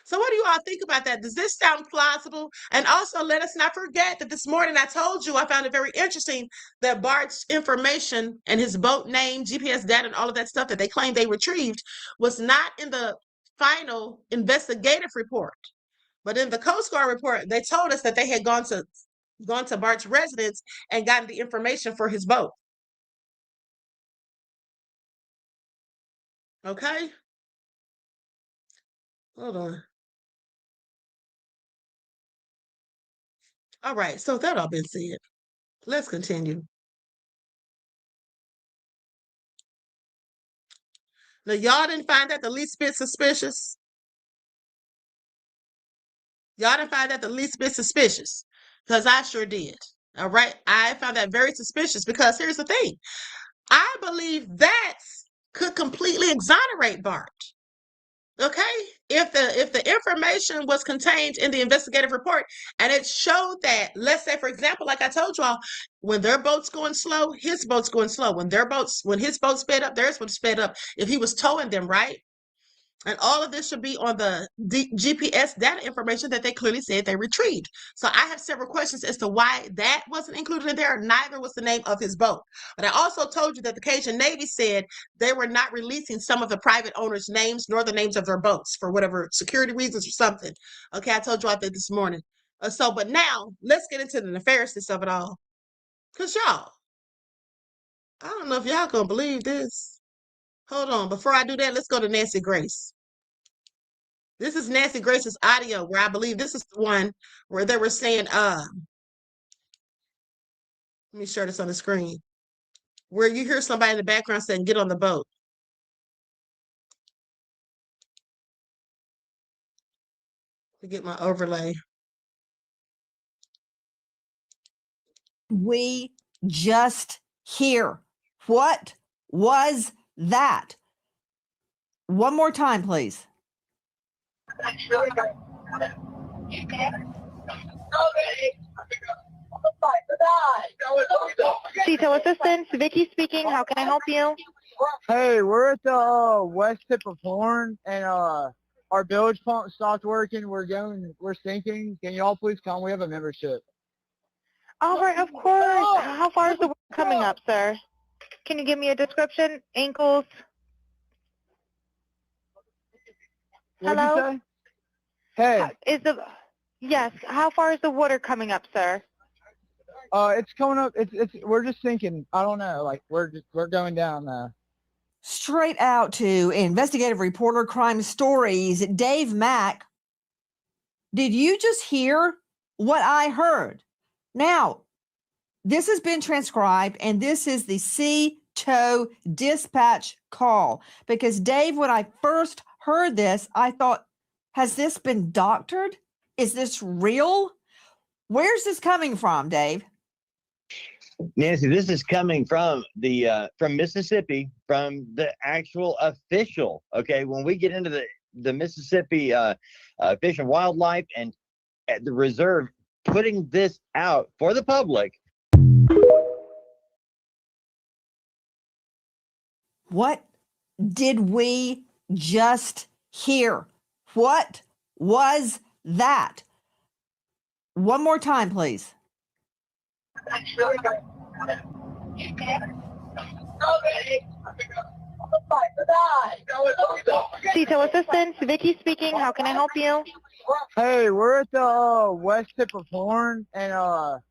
So what do you all think about that? Does this sound plausible? And also let us not forget that this morning I told you I found it very interesting that Bart's information and his boat name, GPS data, and all of that stuff that they claimed they retrieved was not in the final investigative report. But in the Coast Guard report, they told us that they had gone to Bart's residence and gotten the information for his boat. Okay? Hold on. All right, so that all been said. Let's continue. Now, y'all didn't find that the least bit suspicious? Y'all didn't find that the least bit suspicious? Because I sure did. All right, I found that very suspicious because here's the thing. I believe that could completely exonerate Bart. Okay, if the information was contained in the investigative report and it showed that, let's say for example, like I told y'all, when their boat's going slow, his boat's going slow. When his boat sped up, theirs would sped up. If he was towing them, right? And all of this should be on the GPS data information that they clearly said they retrieved. So I have several questions as to why that wasn't included in there. Neither was the name of his boat. But I also told you that the Cajun Navy said they were not releasing some of the private owners' names nor the names of their boats for whatever security reasons or something. Okay, I told you about that this morning. But now let's get into the nefariousness of it all. Because y'all, I don't know if y'all gonna believe this. Hold on. Before I do that, let's go to Nancy Grace. This is Nancy Grace's audio where I believe this is the one where they were saying, let me share this on the screen, where you hear somebody in the background saying, get on the boat. To get my overlay. We just hear. What was that? One more time, please. Detail assistance, Vicky speaking. How can I help you? Hey, we're at the west tip of Horn, and our bilge pump stopped working. We're sinking. Can y'all please come? We have a membership. All right, of course. How far is the work coming up, sir? Can you give me a description? Ankles? Hello? What'd you say? Hey. Yes. How far is the water coming up, sir? It's coming up. We're just sinking. I don't know. Like we're going down now. Straight out to investigative reporter Crime Stories, Dave Mack. Did you just hear what I heard? Now, this has been transcribed, and this is the CTO dispatch call. Because, Dave, when I first heard this, I thought, has this been doctored? Is this real? Where's this coming from, Dave? Nancy, this is coming from from Mississippi, from the actual official. Okay, when we get into the Mississippi Fish and Wildlife and at the reserve putting this out for the public. What did we just hear? What was that? One more time, please. Detail assistance, Vicky speaking. How can I help you? Hey, we're at the west tip of Horn, and our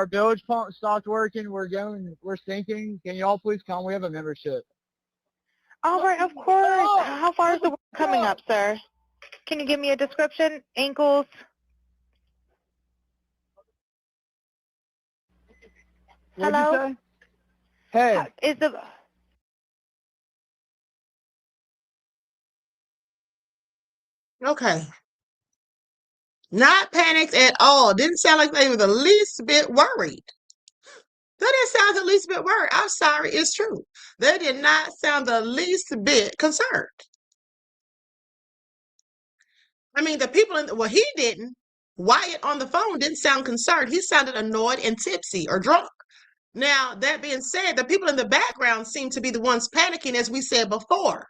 bilge pump stopped working. We're sinking. Can y'all please come? We have a membership. All right, of course. How far is the work coming up, sir? Can you give me a description? Ankles? What'd Hello? you say? Hey. Okay. Not panicked at all. Didn't sound like they were the least bit worried. They didn't sound the least bit worried. I'm sorry, it's true. They did not sound the least bit concerned. I mean, the people in well, he didn't. Wyatt on the phone didn't sound concerned. He sounded annoyed and tipsy or drunk. Now, that being said, the people in the background seem to be the ones panicking, as we said before.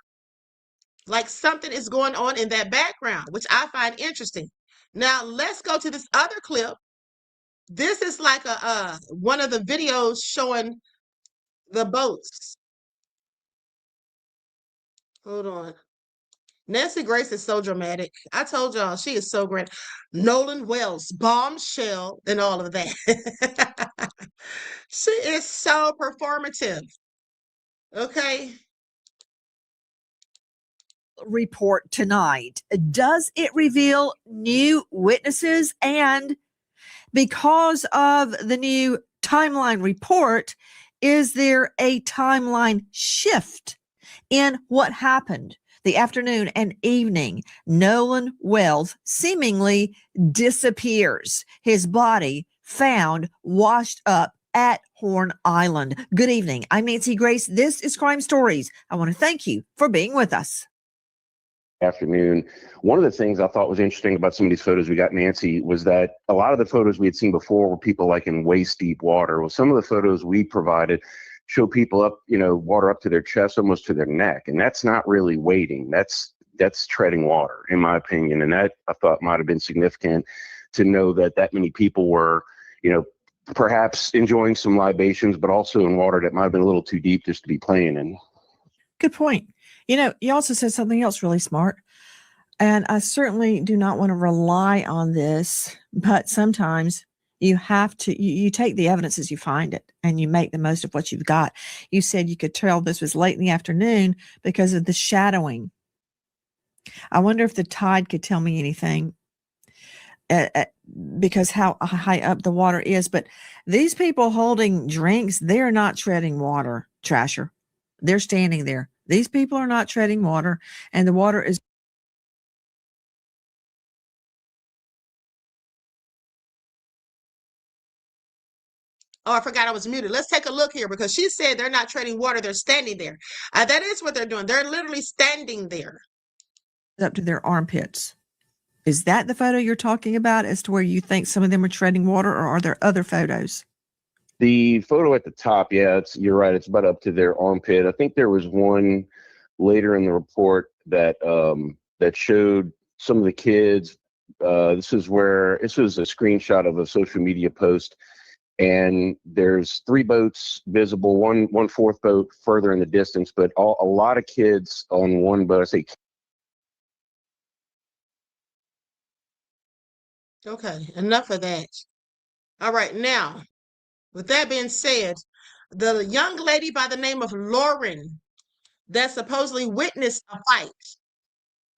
Like something is going on in that background, which I find interesting. Now, let's go to this other clip. This is like a one of the videos showing the boats. Hold on. Nancy Grace is so dramatic. I told y'all she is so great. Nolan Wells, bombshell, and all of that. She is so performative. Okay. Report tonight. Does it reveal new witnesses? And because of the new timeline report, is there a timeline shift in what happened the afternoon and evening? Nolan Wells seemingly disappears. His body found washed up at Horn Island. Good evening. I'm Nancy Grace. This is Crime Stories. I want to thank you for being with us. Afternoon. One of the things I thought was interesting about some of these photos we got, Nancy, was that a lot of the photos we had seen before were people like in waist deep water. Well, some of the photos we provided show people up, water up to their chest, almost to their neck. And that's not really wading. That's treading water, in my opinion. And that I thought might have been significant to know that many people were, perhaps enjoying some libations, but also in water that might have been a little too deep just to be playing in. Good point. You also said something else really smart. And I certainly do not want to rely on this, but sometimes you have to, you take the evidence as you find it and you make the most of what you've got. You said you could tell this was late in the afternoon because of the shadowing. I wonder if the tide could tell me anything because how high up the water is. But these people holding drinks, they're not treading water, Trasher. They're standing there. These people are not treading water, and the water is. Oh, I forgot I was muted. Let's take a look here because she said they're not treading water. They're standing there. That is what they're doing. They're literally standing there. Up to their armpits. Is that the photo you're talking about as to where you think some of them are treading water, or are there other photos? The photo at the top, yeah, you're right. It's about up to their armpit. I think there was one later in the report that that showed some of the kids. This was a screenshot of a social media post, and there's 3 boats visible. One fourth boat further in the distance, but a lot of kids on one boat. I say. Okay, enough of that. All right, now. With that being said, the young lady by the name of Lauren that supposedly witnessed a fight.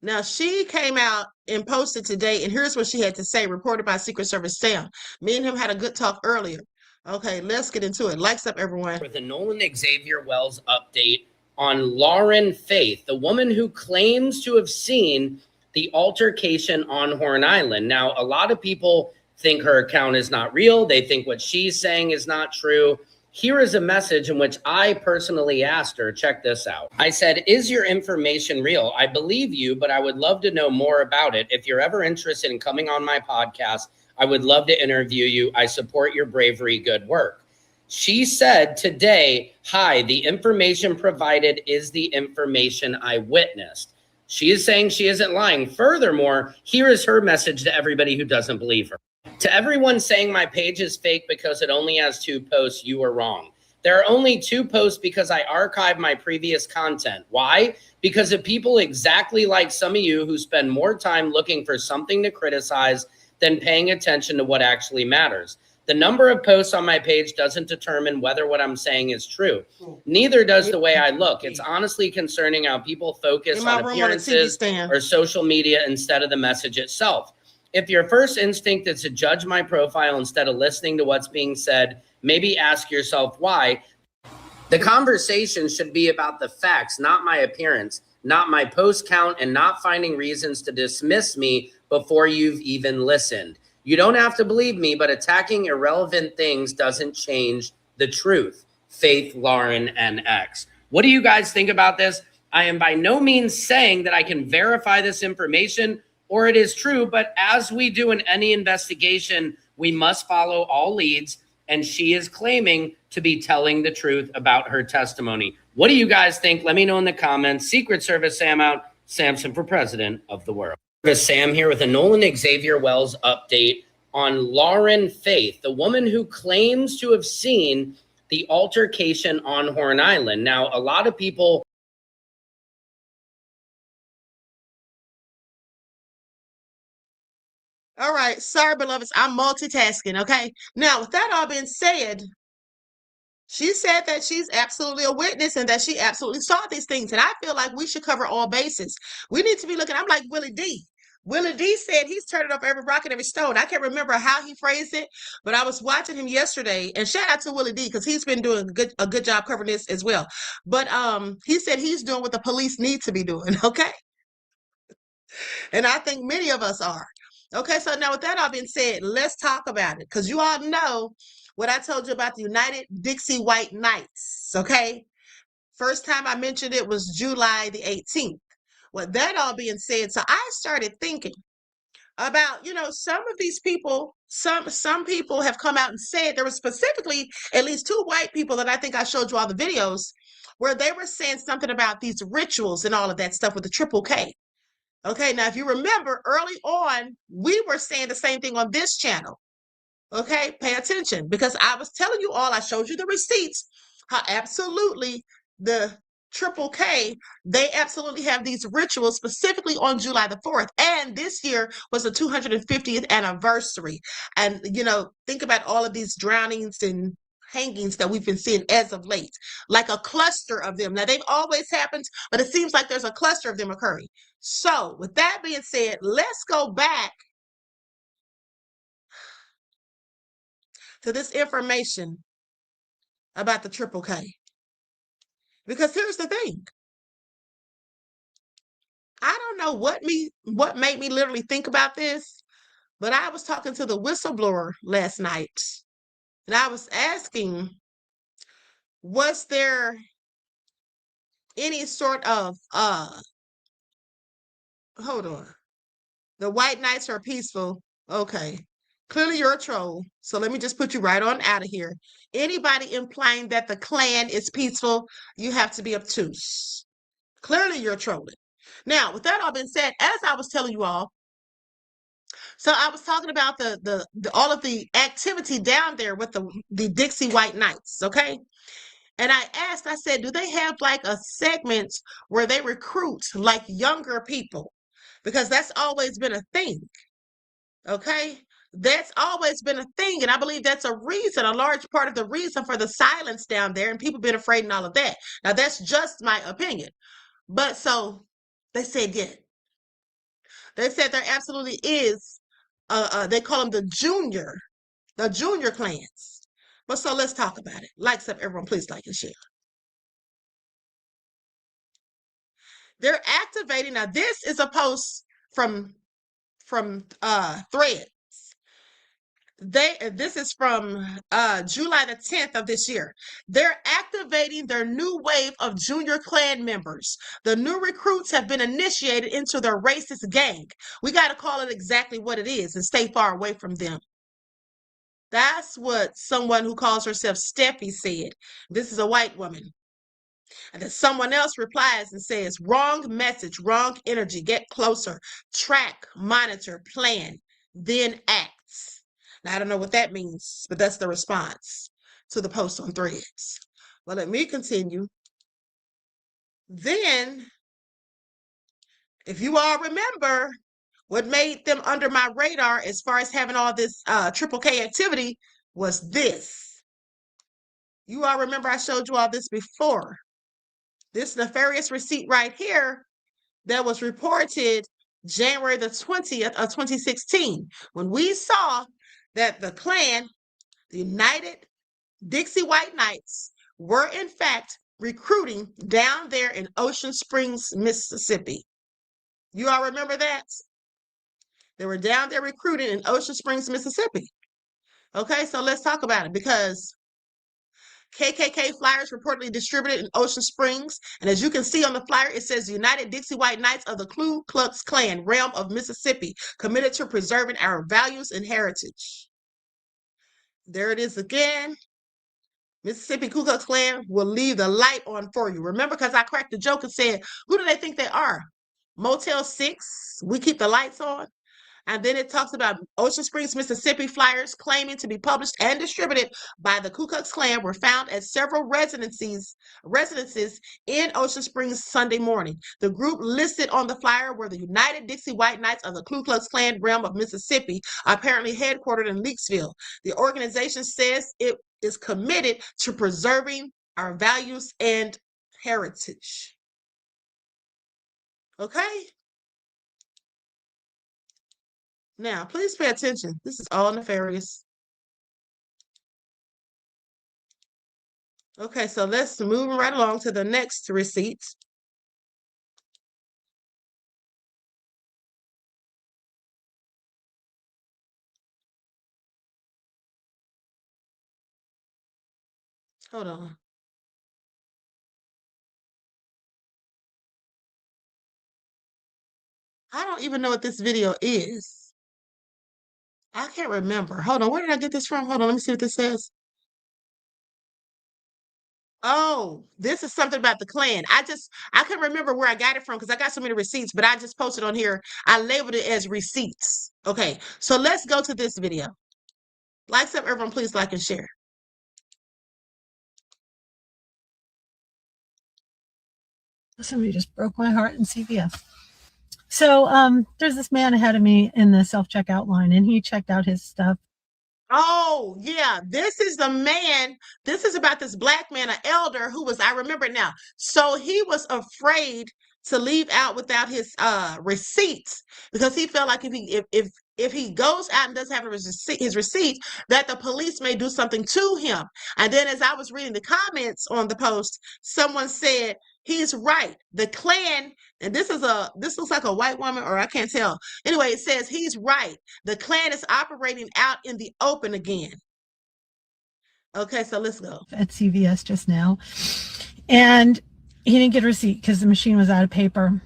Now, she came out and posted today, and here's what she had to say, reported by Secret Service Sam. Me and him had a good talk earlier. Okay, let's get into it. Likes up, everyone. With the Nolan Xavier Wells update on Lauren Faith, the woman who claims to have seen the altercation on Horn Island. Now, a lot of people think her account is not real. They think what she's saying is not true. Here is a message in which I personally asked her, check this out. I said, is your information real? I believe you, but I would love to know more about it. If you're ever interested in coming on my podcast, I would love to interview you. I support your bravery, good work. She said today, hi, the information provided is the information I witnessed. She is saying she isn't lying. Furthermore, here is her message to everybody who doesn't believe her. To everyone saying my page is fake because it only has 2 posts, you are wrong. There are only 2 posts because I archived my previous content. Why? Because of people exactly like some of you who spend more time looking for something to criticize than paying attention to what actually matters. The number of posts on my page doesn't determine whether what I'm saying is true. Neither does the way I look. It's honestly concerning how people focus on appearances or social media instead of the message itself. If your first instinct is to judge my profile instead of listening to what's being said, maybe ask yourself why. The conversation should be about the facts, not my appearance, not my post count, and not finding reasons to dismiss me before you've even listened. You don't have to believe me, but attacking irrelevant things doesn't change the truth. Faith, Lauren, and X. What do you guys think about this? I am by no means saying that I can verify this information or it is true, but as we do in any investigation, we must follow all leads, and she is claiming to be telling the truth about her testimony. What do you guys think? Let me know in the comments. Secret Service Sam out. Samson for president of the world. Sam here with a Nolan Xavier Wells update on Lauren Faith, the woman who claims to have seen the altercation on Horn Island. Now, a lot of people All right, sorry, beloveds, I'm multitasking, okay? Now, with that all being said, she said that she's absolutely a witness and that she absolutely saw these things. And I feel like we should cover all bases. We need to be looking, I'm like Willie D. Willie D said he's turning up every rock and every stone. I can't remember how he phrased it, but I was watching him yesterday. And shout out to Willie D because he's been doing a good job covering this as well. But he said he's doing what the police need to be doing, okay? And I think many of us are. Okay, so now with that all being said, let's talk about it. Because you all know what I told you about the United Dixie White Knights, okay? First time I mentioned it was July the 18th. With that all being said, so I started thinking about, some of these people, some people have come out and said, there was specifically at least 2 white people that I think I showed you all the videos where they were saying something about these rituals and all of that stuff with the triple K. Okay, now if you remember early on, we were saying the same thing on this channel. Okay, pay attention because I was telling you all, I showed you the receipts, how absolutely the triple K, they absolutely have these rituals specifically on July the 4th. And this year was the 250th anniversary. And, think about all of these drownings and hangings that we've been seeing as of late, like a cluster of them. Now, they've always happened, but it seems like there's a cluster of them occurring. So with that being said, let's go back to this information about the triple K. Because here's the thing. I don't know what made me literally think about this, but I was talking to the whistleblower last night, and I was asking, was there any sort of hold on. The white knights are peaceful. Okay. Clearly you're a troll. So let me just put you right on out of here. Anybody implying that the Klan is peaceful, you have to be obtuse. Clearly you're trolling. Now, with that all being said, as I was telling you all, so I was talking about the all of the activity down there with the Dixie White Knights, okay? And I asked, I said, do they have like a segment where they recruit like younger people? Because that's always been a thing. Okay? That's always been a thing. And I believe that's a reason, a large part of the reason for the silence down there and people being afraid and all of that. Now, that's just my opinion. But so they said, yeah. They said there absolutely is, they call them the junior clans. But so let's talk about it. Likes up, everyone, please like and share. They're activating, now this is a post from Thread. This is from July the 10th of this year. They're activating their new wave of junior clan members. The new recruits have been initiated into their racist gang. We got to call it exactly what it is and stay far away from them. That's what someone who calls herself Steffi said. This is a white woman. And then someone else replies and says, wrong message, wrong energy, get closer, track, monitor, plan, then act. Now, I don't know what that means, but that's the response to the post on Threads. Well, let me continue. Then, if you all remember, what made them under my radar as far as having all this triple K activity was this. You all remember I showed you all this before. This nefarious receipt right here that was reported January the 20th of 2016, when we saw that the Klan, the United Dixie White Knights, were in fact recruiting down there in Ocean Springs, Mississippi. You all remember that? They were down there recruiting in Ocean Springs, Mississippi. Okay, so let's talk about it because KKK flyers reportedly distributed in Ocean Springs. And as you can see on the flyer, it says United Dixie White Knights of the Ku Klux Klan, realm of Mississippi, committed to preserving our values and heritage. There it is again. Mississippi Ku Klux Klan will leave the light on for you. Remember, because I cracked the joke and said, who do they think they are? Motel 6, we keep the lights on. And then it talks about Ocean Springs, Mississippi flyers claiming to be published and distributed by the Ku Klux Klan were found at several residences in Ocean Springs Sunday morning. The group listed on the flyer were the United Dixie White Knights of the Ku Klux Klan realm of Mississippi, apparently headquartered in Leakesville. The organization says it is committed to preserving our values and heritage. Okay? Now, please pay attention. This is all nefarious. Okay, so let's move right along to the next receipt. Hold on. I don't even know what this video is. I can't remember. Hold on, where did I get this from? Hold on, let me see what this says. Oh, this is something about the Klan. I can't remember where I got it from because I got so many receipts, but I just posted on here. I labeled it as receipts. Okay, so let's go to this video. Like up, everyone, please like and share. Somebody just broke my heart in CVS. So there's this man ahead of me in the self-checkout line, and he checked out his stuff. Oh, yeah. This is the man. This is about this black man, an elder who was, I remember it now. So he was afraid to leave out without his receipts because he felt like if he goes out and doesn't have his receipt, that the police may do something to him. And then as I was reading the comments on the post, someone said, he's right. The Klan, and this looks like a white woman, or I can't tell. Anyway, it says he's right. The Klan is operating out in the open again. Okay, so let's go. At CVS just now. And he didn't get a receipt because the machine was out of paper.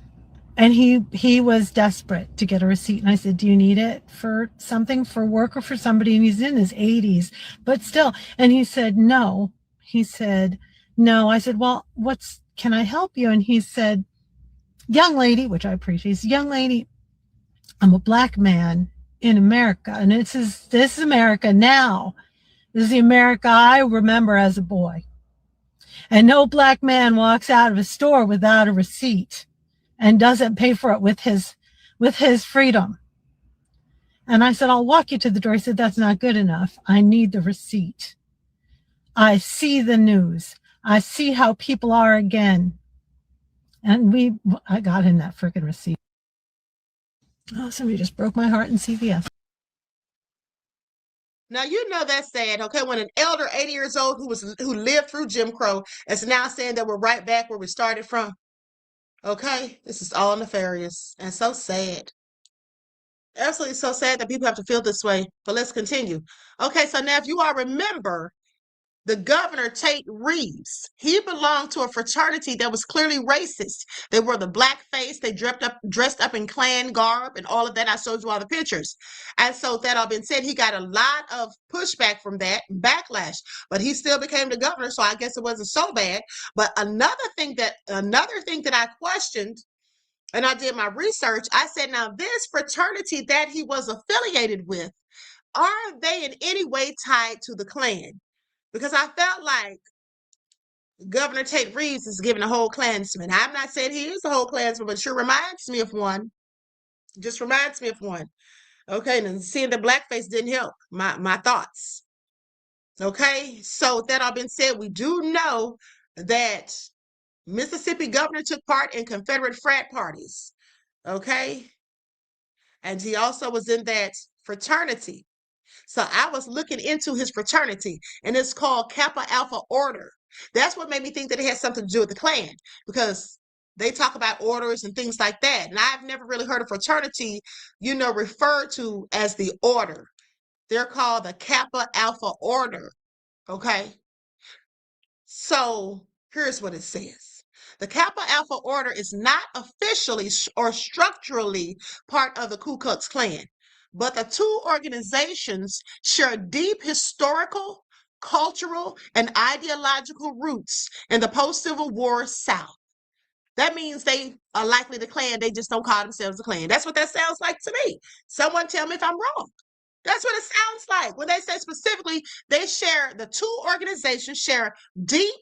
And he was desperate to get a receipt. And I said, do you need it for something, for work or for somebody? And he's in his 80s, but still. And he said, no. He said, no. I said, well, can I help you? And he said, young lady, which I appreciate, he said, young lady, I'm a black man in America. And this is America now. This is the America I remember as a boy. And no black man walks out of a store without a receipt and doesn't pay for it with his freedom. And I said, I'll walk you to the door. He said, that's not good enough. I need the receipt. I see the news. I see how people are again. And I got him that freaking receipt. Oh, somebody just broke my heart in CVS. Now, you know that's sad, okay? When an elder, 80 years old, who lived through Jim Crow, is now saying that we're right back where we started from. Okay? This is all nefarious and so sad. Absolutely so sad that people have to feel this way. But let's continue. Okay, so now if you all remember, the governor, Tate Reeves, he belonged to a fraternity that was clearly racist. They wore the blackface, they dressed up in Klan garb and all of that. I showed you all the pictures. And so that all being said, he got a lot of pushback from that, backlash, but he still became the governor, so I guess it wasn't so bad. But another thing that I questioned, and I did my research, I said, now this fraternity that he was affiliated with, are they in any way tied to the Klan? Because I felt like Governor Tate Reeves is giving a whole Klansman. I'm not saying he is a whole Klansman, but sure reminds me of one. Just reminds me of one. Okay, and seeing the blackface didn't help my thoughts. Okay, so with that all been said, we do know that Mississippi governor took part in Confederate frat parties. Okay, and he also was in that fraternity. So I was looking into his fraternity, and it's called Kappa Alpha Order. That's what made me think that it had something to do with the Klan, because They talk about orders and things like that. And I've never really heard a fraternity, referred to as the order. They're called the Kappa Alpha Order. Okay. So here's what it says. The Kappa Alpha Order is not officially or structurally part of the Ku Klux Klan, but the two organizations share deep historical, cultural, and ideological roots in the post-Civil War South. That means they are likely the Klan. They just don't call themselves the Klan. That's what that sounds like to me. Someone tell me if I'm wrong. That's what it sounds like. When they say specifically, the two organizations share deep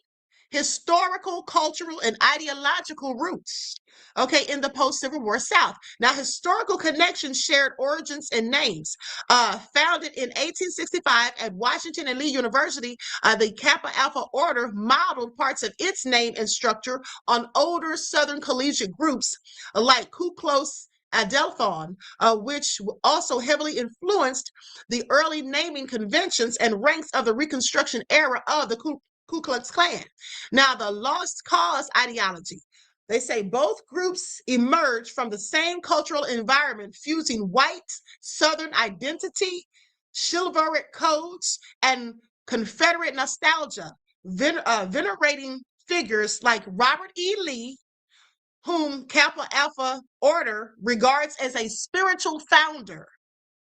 historical, cultural, and ideological roots, okay, in the post-Civil War South. Now, historical connections shared origins and names. Founded in 1865 at Washington and Lee University, the Kappa Alpha Order modeled parts of its name and structure on older Southern collegiate groups like Ku Klux Adelphon, which also heavily influenced the early naming conventions and ranks of the Reconstruction era of the Ku Klux Klan. Now, the lost cause ideology. They say both groups emerged from the same cultural environment, fusing white Southern identity, chivalric codes, and Confederate nostalgia, venerating figures like Robert E. Lee, whom Kappa Alpha Order regards as a spiritual founder.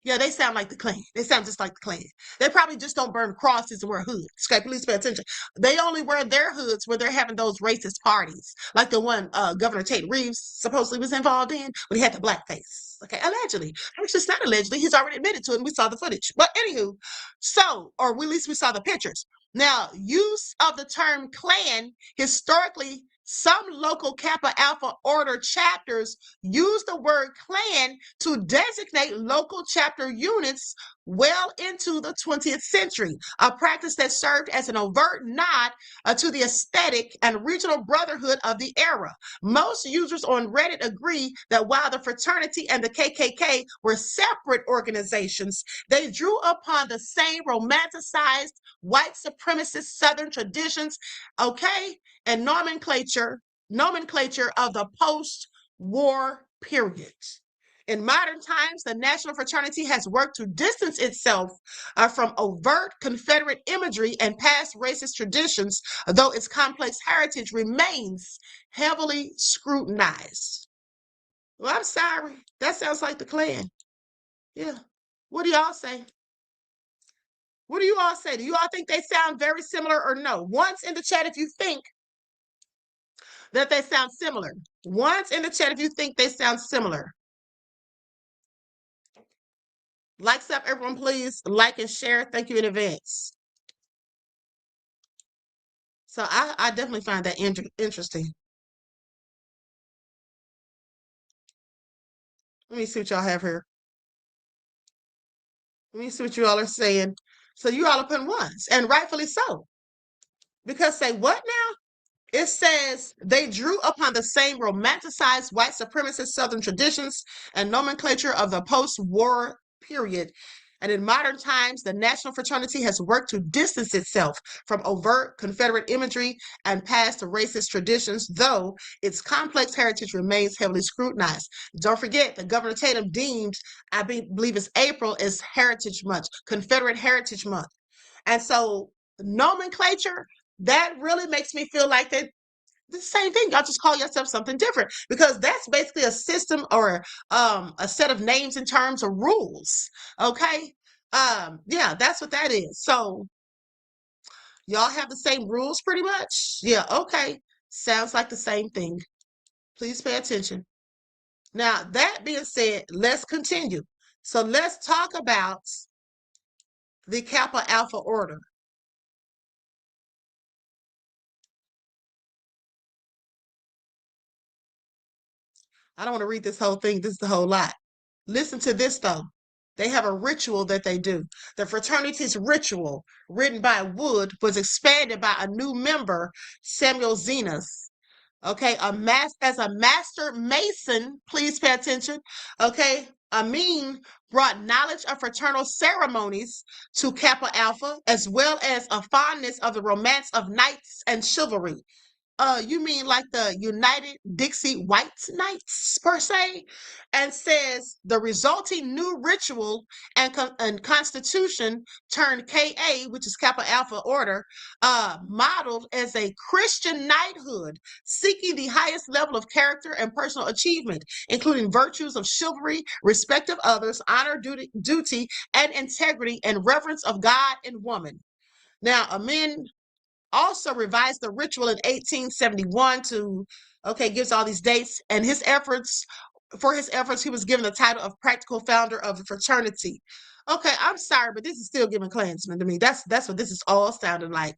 Yeah, they sound like the Klan. They sound just like the Klan. They probably just don't burn crosses and wear hoods. Okay, please pay attention. They only wear their hoods when they're having those racist parties, like the one Governor Tate Reeves supposedly was involved in when he had the blackface. Okay, allegedly. Actually, it's not allegedly. He's already admitted to it, and we saw the footage. But anywho, or at least we saw the pictures. Now, use of the term Klan historically. Some local Kappa Alpha Order chapters use the word Klan to designate local chapter units well into the 20th century, a practice that served as an overt nod to the aesthetic and regional brotherhood of the era. Most users on Reddit agree that while the fraternity and the KKK were separate organizations, they drew upon the same romanticized white supremacist Southern traditions, okay, and nomenclature of the post-war period. In modern times, the national fraternity has worked to distance itself from overt Confederate imagery and past racist traditions, though its complex heritage remains heavily scrutinized. Well, I'm sorry. That sounds like the Klan. Yeah. What do y'all say? What do you all say? Do you all think they sound very similar or no? Once in the chat if you think that they sound similar. Once in the chat if you think they sound similar. Likes up, everyone, please. Like and share. Thank you in advance. So I definitely find that interesting. Let me see what y'all have here. Let me see what you all are saying. So you all are putting ones, and rightfully so. Because say what now? It says they drew upon the same romanticized white supremacist Southern traditions and nomenclature of the post-war period. And in modern times, the national fraternity has worked to distance itself from overt Confederate imagery and past racist traditions, though its complex heritage remains heavily scrutinized. Don't forget that Governor Tatum deemed, I believe it's April, as Heritage Month, Confederate Heritage Month. And so nomenclature, that really makes me feel like that the same thing. Y'all just call yourself something different because that's basically a system or a set of names and terms or rules. Okay. Yeah, that's what that is. So y'all have the same rules pretty much. Yeah. Okay. Sounds like the same thing. Please pay attention. Now, that being said, let's continue. So let's talk about the Kappa Alpha Order. I don't want to read this whole thing. This is the whole lot. Listen to this, though. They have a ritual that they do. The fraternity's ritual, written by Wood, was expanded by a new member, Samuel Zenas. Okay, as a master mason, please pay attention. Okay, Amin brought knowledge of fraternal ceremonies to Kappa Alpha, as well as a fondness of the romance of knights and chivalry. You mean like the United Dixie White Knights per se, and says the resulting new ritual and constitution turned KA, which is Kappa Alpha Order, modeled as a Christian knighthood seeking the highest level of character and personal achievement, including virtues of chivalry, respect of others, honor, duty, and integrity, and reverence of God and woman. Now, Amin also revised the ritual in 1871 to, okay, gives all these dates, and for his efforts, he was given the title of practical founder of the fraternity. Okay, I'm sorry, but this is still giving Klansmen to me. That's what this is all sounding like.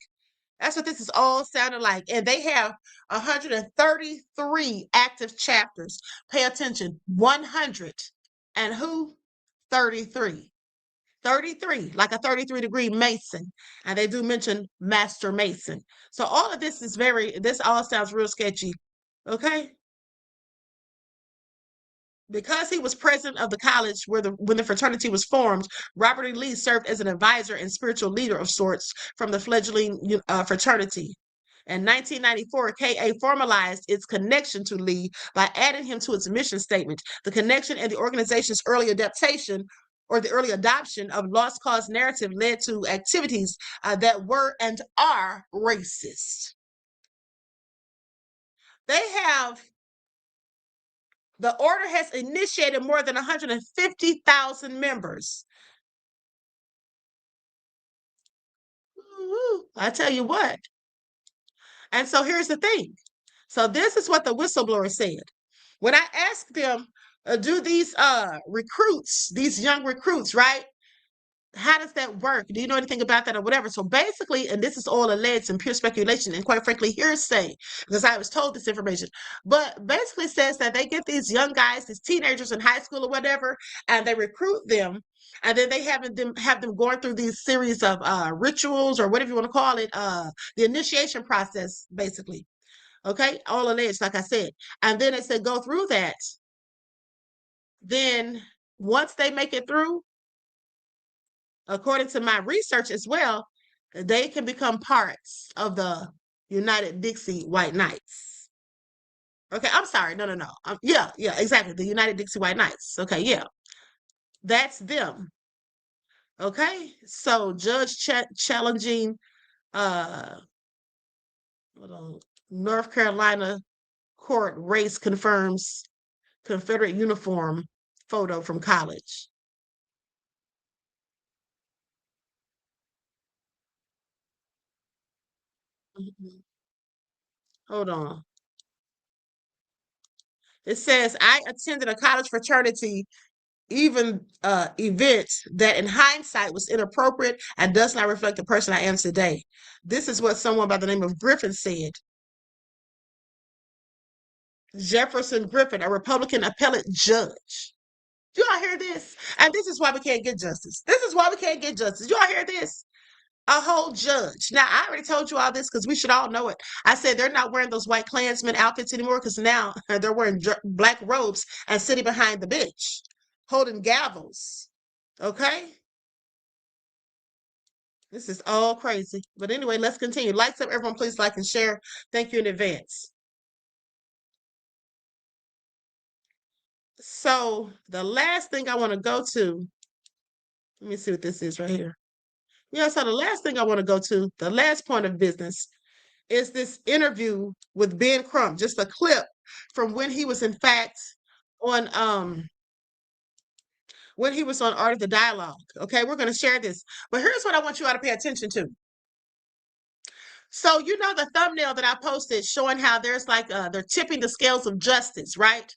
That's what this is all sounding like. And they have 133 active chapters. Pay attention, 100. And who? 33. 33, like a 33-degree Mason. And they do mention Master Mason. So all of this this all sounds real sketchy. Okay? Because he was president of the college when the fraternity was formed, Robert E. Lee served as an advisor and spiritual leader of sorts from the fledgling fraternity. In 1994, KA formalized its connection to Lee by adding him to its mission statement. The connection and the organization's early adaptation or the early adoption of lost cause narrative led to activities that were and are racist. The order has initiated more than 150,000 members. I tell you what. And so here's the thing. So this is what the whistleblower said. When I asked them, do these recruits, these young recruits, right? How does that work? Do you know anything about that or whatever? So basically, and this is all alleged and pure speculation and quite frankly hearsay, because I was told this information, but basically says that they get these young guys, these teenagers in high school or whatever, and they recruit them, and then they have them going through these series of rituals or whatever you want to call it, the initiation process, basically. Okay, all alleged, like I said. And then it said go through that. Then once they make it through, according to my research as well, they can become parts of the United Dixie White Knights. Okay, I'm sorry. No. Yeah, exactly. The United Dixie White Knights. Okay, yeah. That's them. Okay, so judge challenging North Carolina court race confirms Confederate uniform photo from college. Hold on. It says, I attended a college fraternity event that in hindsight was inappropriate and does not reflect the person I am today. This is what someone by the name of Griffin said. Jefferson Griffin, a Republican appellate judge. Do y'all hear this? And this is why we can't get justice. This is why we can't get justice. Do y'all hear this? A whole judge. Now, I already told you all this because we should all know it. I said they're not wearing those white Klansmen outfits anymore because now they're wearing black robes and sitting behind the bench, holding gavels. Okay? This is all crazy. But anyway, let's continue. Lights up, everyone. Please like and share. Thank you in advance. So the last thing I want to go to, let me see what this is right here. Yeah, so the last thing I want to go to, the last point of business, is this interview with Ben Crump, just a clip from when he was in fact on when he was on Art of the Dialogue. Okay, we're going to share this. But here's what I want you all to pay attention to. So you know the thumbnail that I posted showing how there's like they're tipping the scales of justice, right?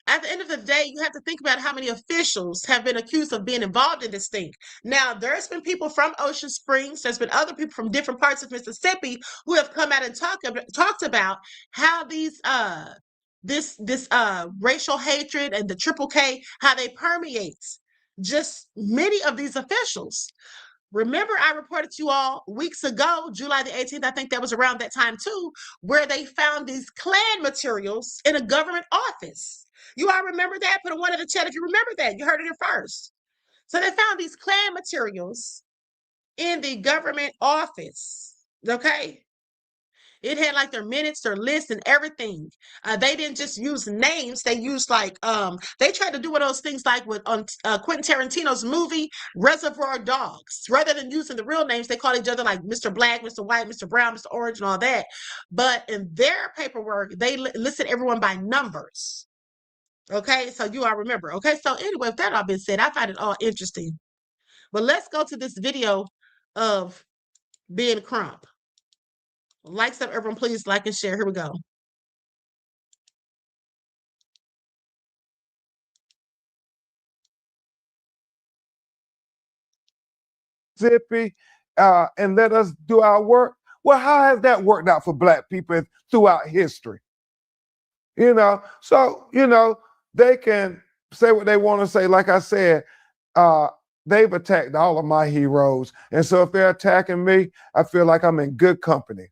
At the end of the day, you have to think about how many officials have been accused of being involved in this thing. Now, there's been people from Ocean Springs. There's been other people from different parts of Mississippi who have come out and talked about how these this racial hatred and the triple K, how they permeate just many of these officials. Remember, I reported to you all weeks ago, July the 18th, I think that was around that time too, where they found these Klan materials in a government office. You all remember that? Put a one in the chat if you remember that. You heard it here first. So they found these Klan materials in the government office, okay? It had like their minutes, their lists, and everything. They didn't just use names; they used like they tried to do one of those things like with on Quentin Tarantino's movie Reservoir Dogs. Rather than using the real names, they called each other like Mr. Black, Mr. White, Mr. Brown, Mr. Orange, and all that. But in their paperwork, they listed everyone by numbers. Okay, so you all remember. Okay, so anyway, with that all been said, I find it all interesting. But let's go to this video of Ben Crump. Likes up, everyone, please like and share. Here we go. Mississippi, and let us do our work. Well, how has that worked out for Black people throughout history? So they can say what they want to say. Like I said, they've attacked all of my heroes, and so if they're attacking me, I feel like I'm in good company.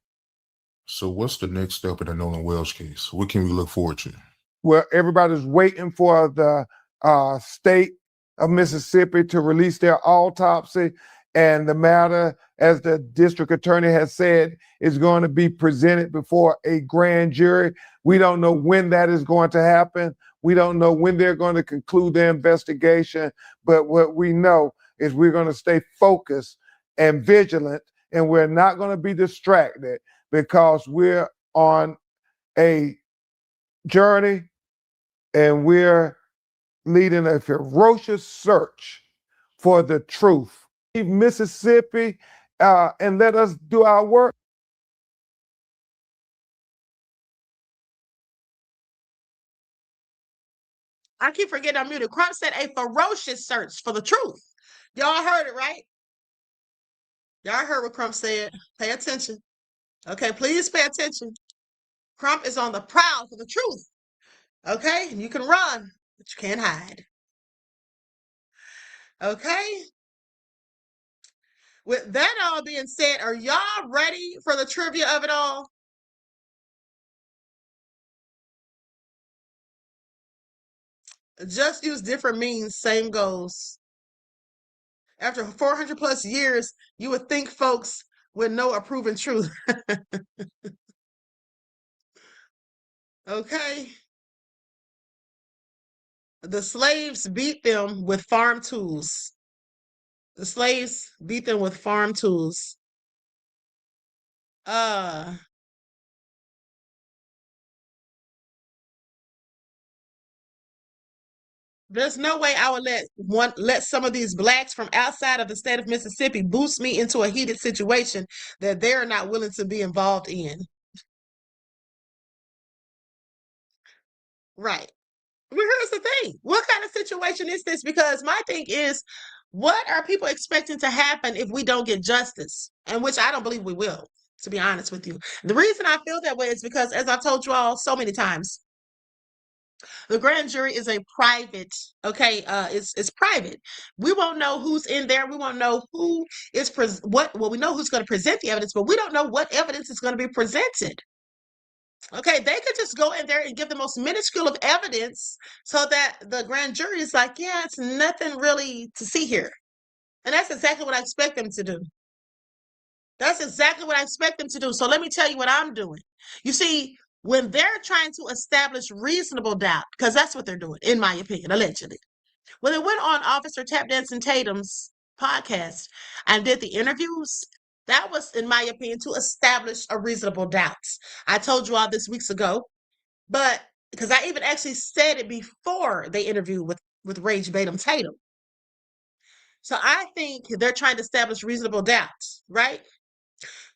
So what's the next step in the Nolan Wells case? What can we look forward to? Well, everybody's waiting for the state of Mississippi to release their autopsy, and the matter, as the district attorney has said, is going to be presented before a grand jury. We don't know when that is going to happen. We don't know when they're going to conclude their investigation, but what we know is we're going to stay focused and vigilant, and we're not going to be distracted because we're on a journey and we're leading a ferocious search for the truth. Leave Mississippi and let us do our work. I keep forgetting I'm muted. Crump said a ferocious search for the truth. Y'all heard it, right? Y'all heard what Crump said. Pay attention. Okay, please pay attention. Crump is on the prowl for the truth. Okay, and you can run, but you can't hide. Okay? With that all being said, are y'all ready for the trivia of it all? Just use different means, same goes. After 400 plus years, you would think folks would know a proven truth. Okay? The slaves beat them with farm tools. The slaves beat them with farm tools. There's no way I would let some of these blacks from outside of the state of Mississippi boost me into a heated situation that they're not willing to be involved in. Right. But here's the thing. What kind of situation is this? Because my thing is, what are people expecting to happen if we don't get justice? And which I don't believe we will, to be honest with you. The reason I feel that way is because, as I've told you all so many times, the grand jury is a private, okay, it's private. We won't know who's in there. We won't know who is we know who's going to present the evidence, but we don't know what evidence is going to be presented. Okay, they could just go in there and give the most minuscule of evidence so that the grand jury is like, yeah, it's nothing really to see here. And that's exactly what I expect them to do. That's exactly what I expect them to do. So let me tell you what I'm doing. You see, when they're trying to establish reasonable doubt, because that's what they're doing, in my opinion, allegedly. When they went on Officer Tap Dancing Tatum's podcast and did the interviews, that was, in my opinion, to establish a reasonable doubt. I told you all this weeks ago, but because I even actually said it before they interviewed with Rage Batum Tatum. So I think they're trying to establish reasonable doubts, right?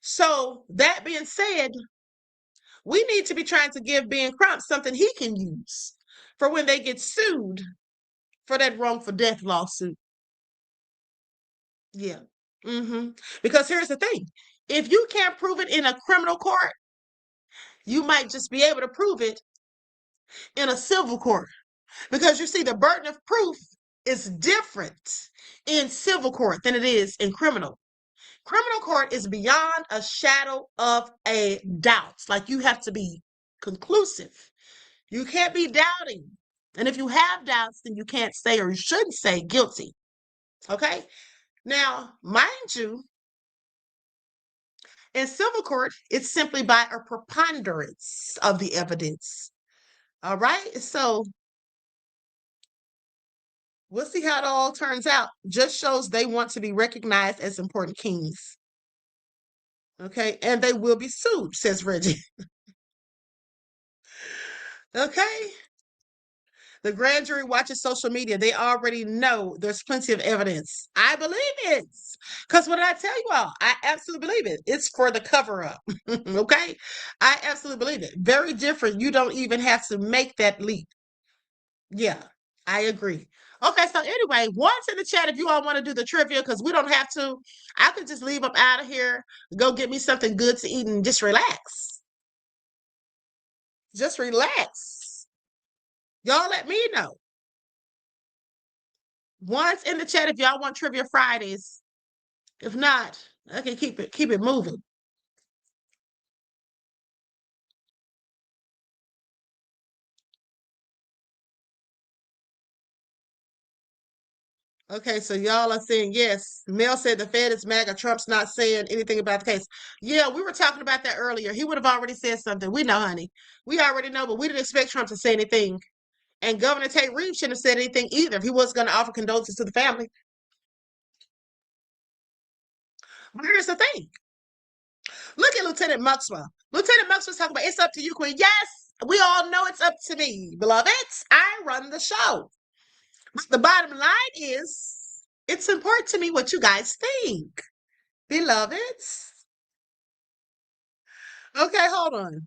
So that being said, we need to be trying to give Ben Crump something he can use for when they get sued for that wrongful death lawsuit. Yeah. Because here's the thing. If you can't prove it in a criminal court, you might just be able to prove it in a civil court. Because you see, the burden of proof is different in civil court than it is in criminal. Criminal court is beyond a shadow of a doubt. Like, you have to be conclusive. You can't be doubting. And if you have doubts, then you can't say, or you shouldn't say, guilty. Okay? Now, mind you, In civil court, it's simply by a preponderance of the evidence. All right. So we'll see how it all turns out. Just shows they want to be recognized as important kings. Okay. And they will be sued, says Reggie. Okay. The grand jury watches social media. They already know there's plenty of evidence. I believe it. Because what did I tell you all? I absolutely believe it. It's for the cover up. Okay. I absolutely believe it. Very different. You don't even have to make that leap. Yeah, I agree. Okay, so anyway, once in the chat if you all want to do the trivia, because we don't have to. I could just leave up out of here, go get me something good to eat, and just relax. Just relax. Y'all let me know. Once in the chat if y'all want Trivia Fridays. If not, I can keep it moving. Okay, so y'all are saying yes. Mel said the Fed is MAGA. Trump's not saying anything about the case. Yeah, we were talking about that earlier. He would have already said something. We know, honey. We already know, but we didn't expect Trump to say anything. And Governor Tate Reeves shouldn't have said anything either if he was going to offer condolences to the family. But here's the thing. Look at Lieutenant Maxwell. Lieutenant Maxwell's talking about it's up to you, Queen. Yes, we all know it's up to me, beloved. I run the show. The bottom line is it's important to me what you guys think, beloveds. Okay, hold on.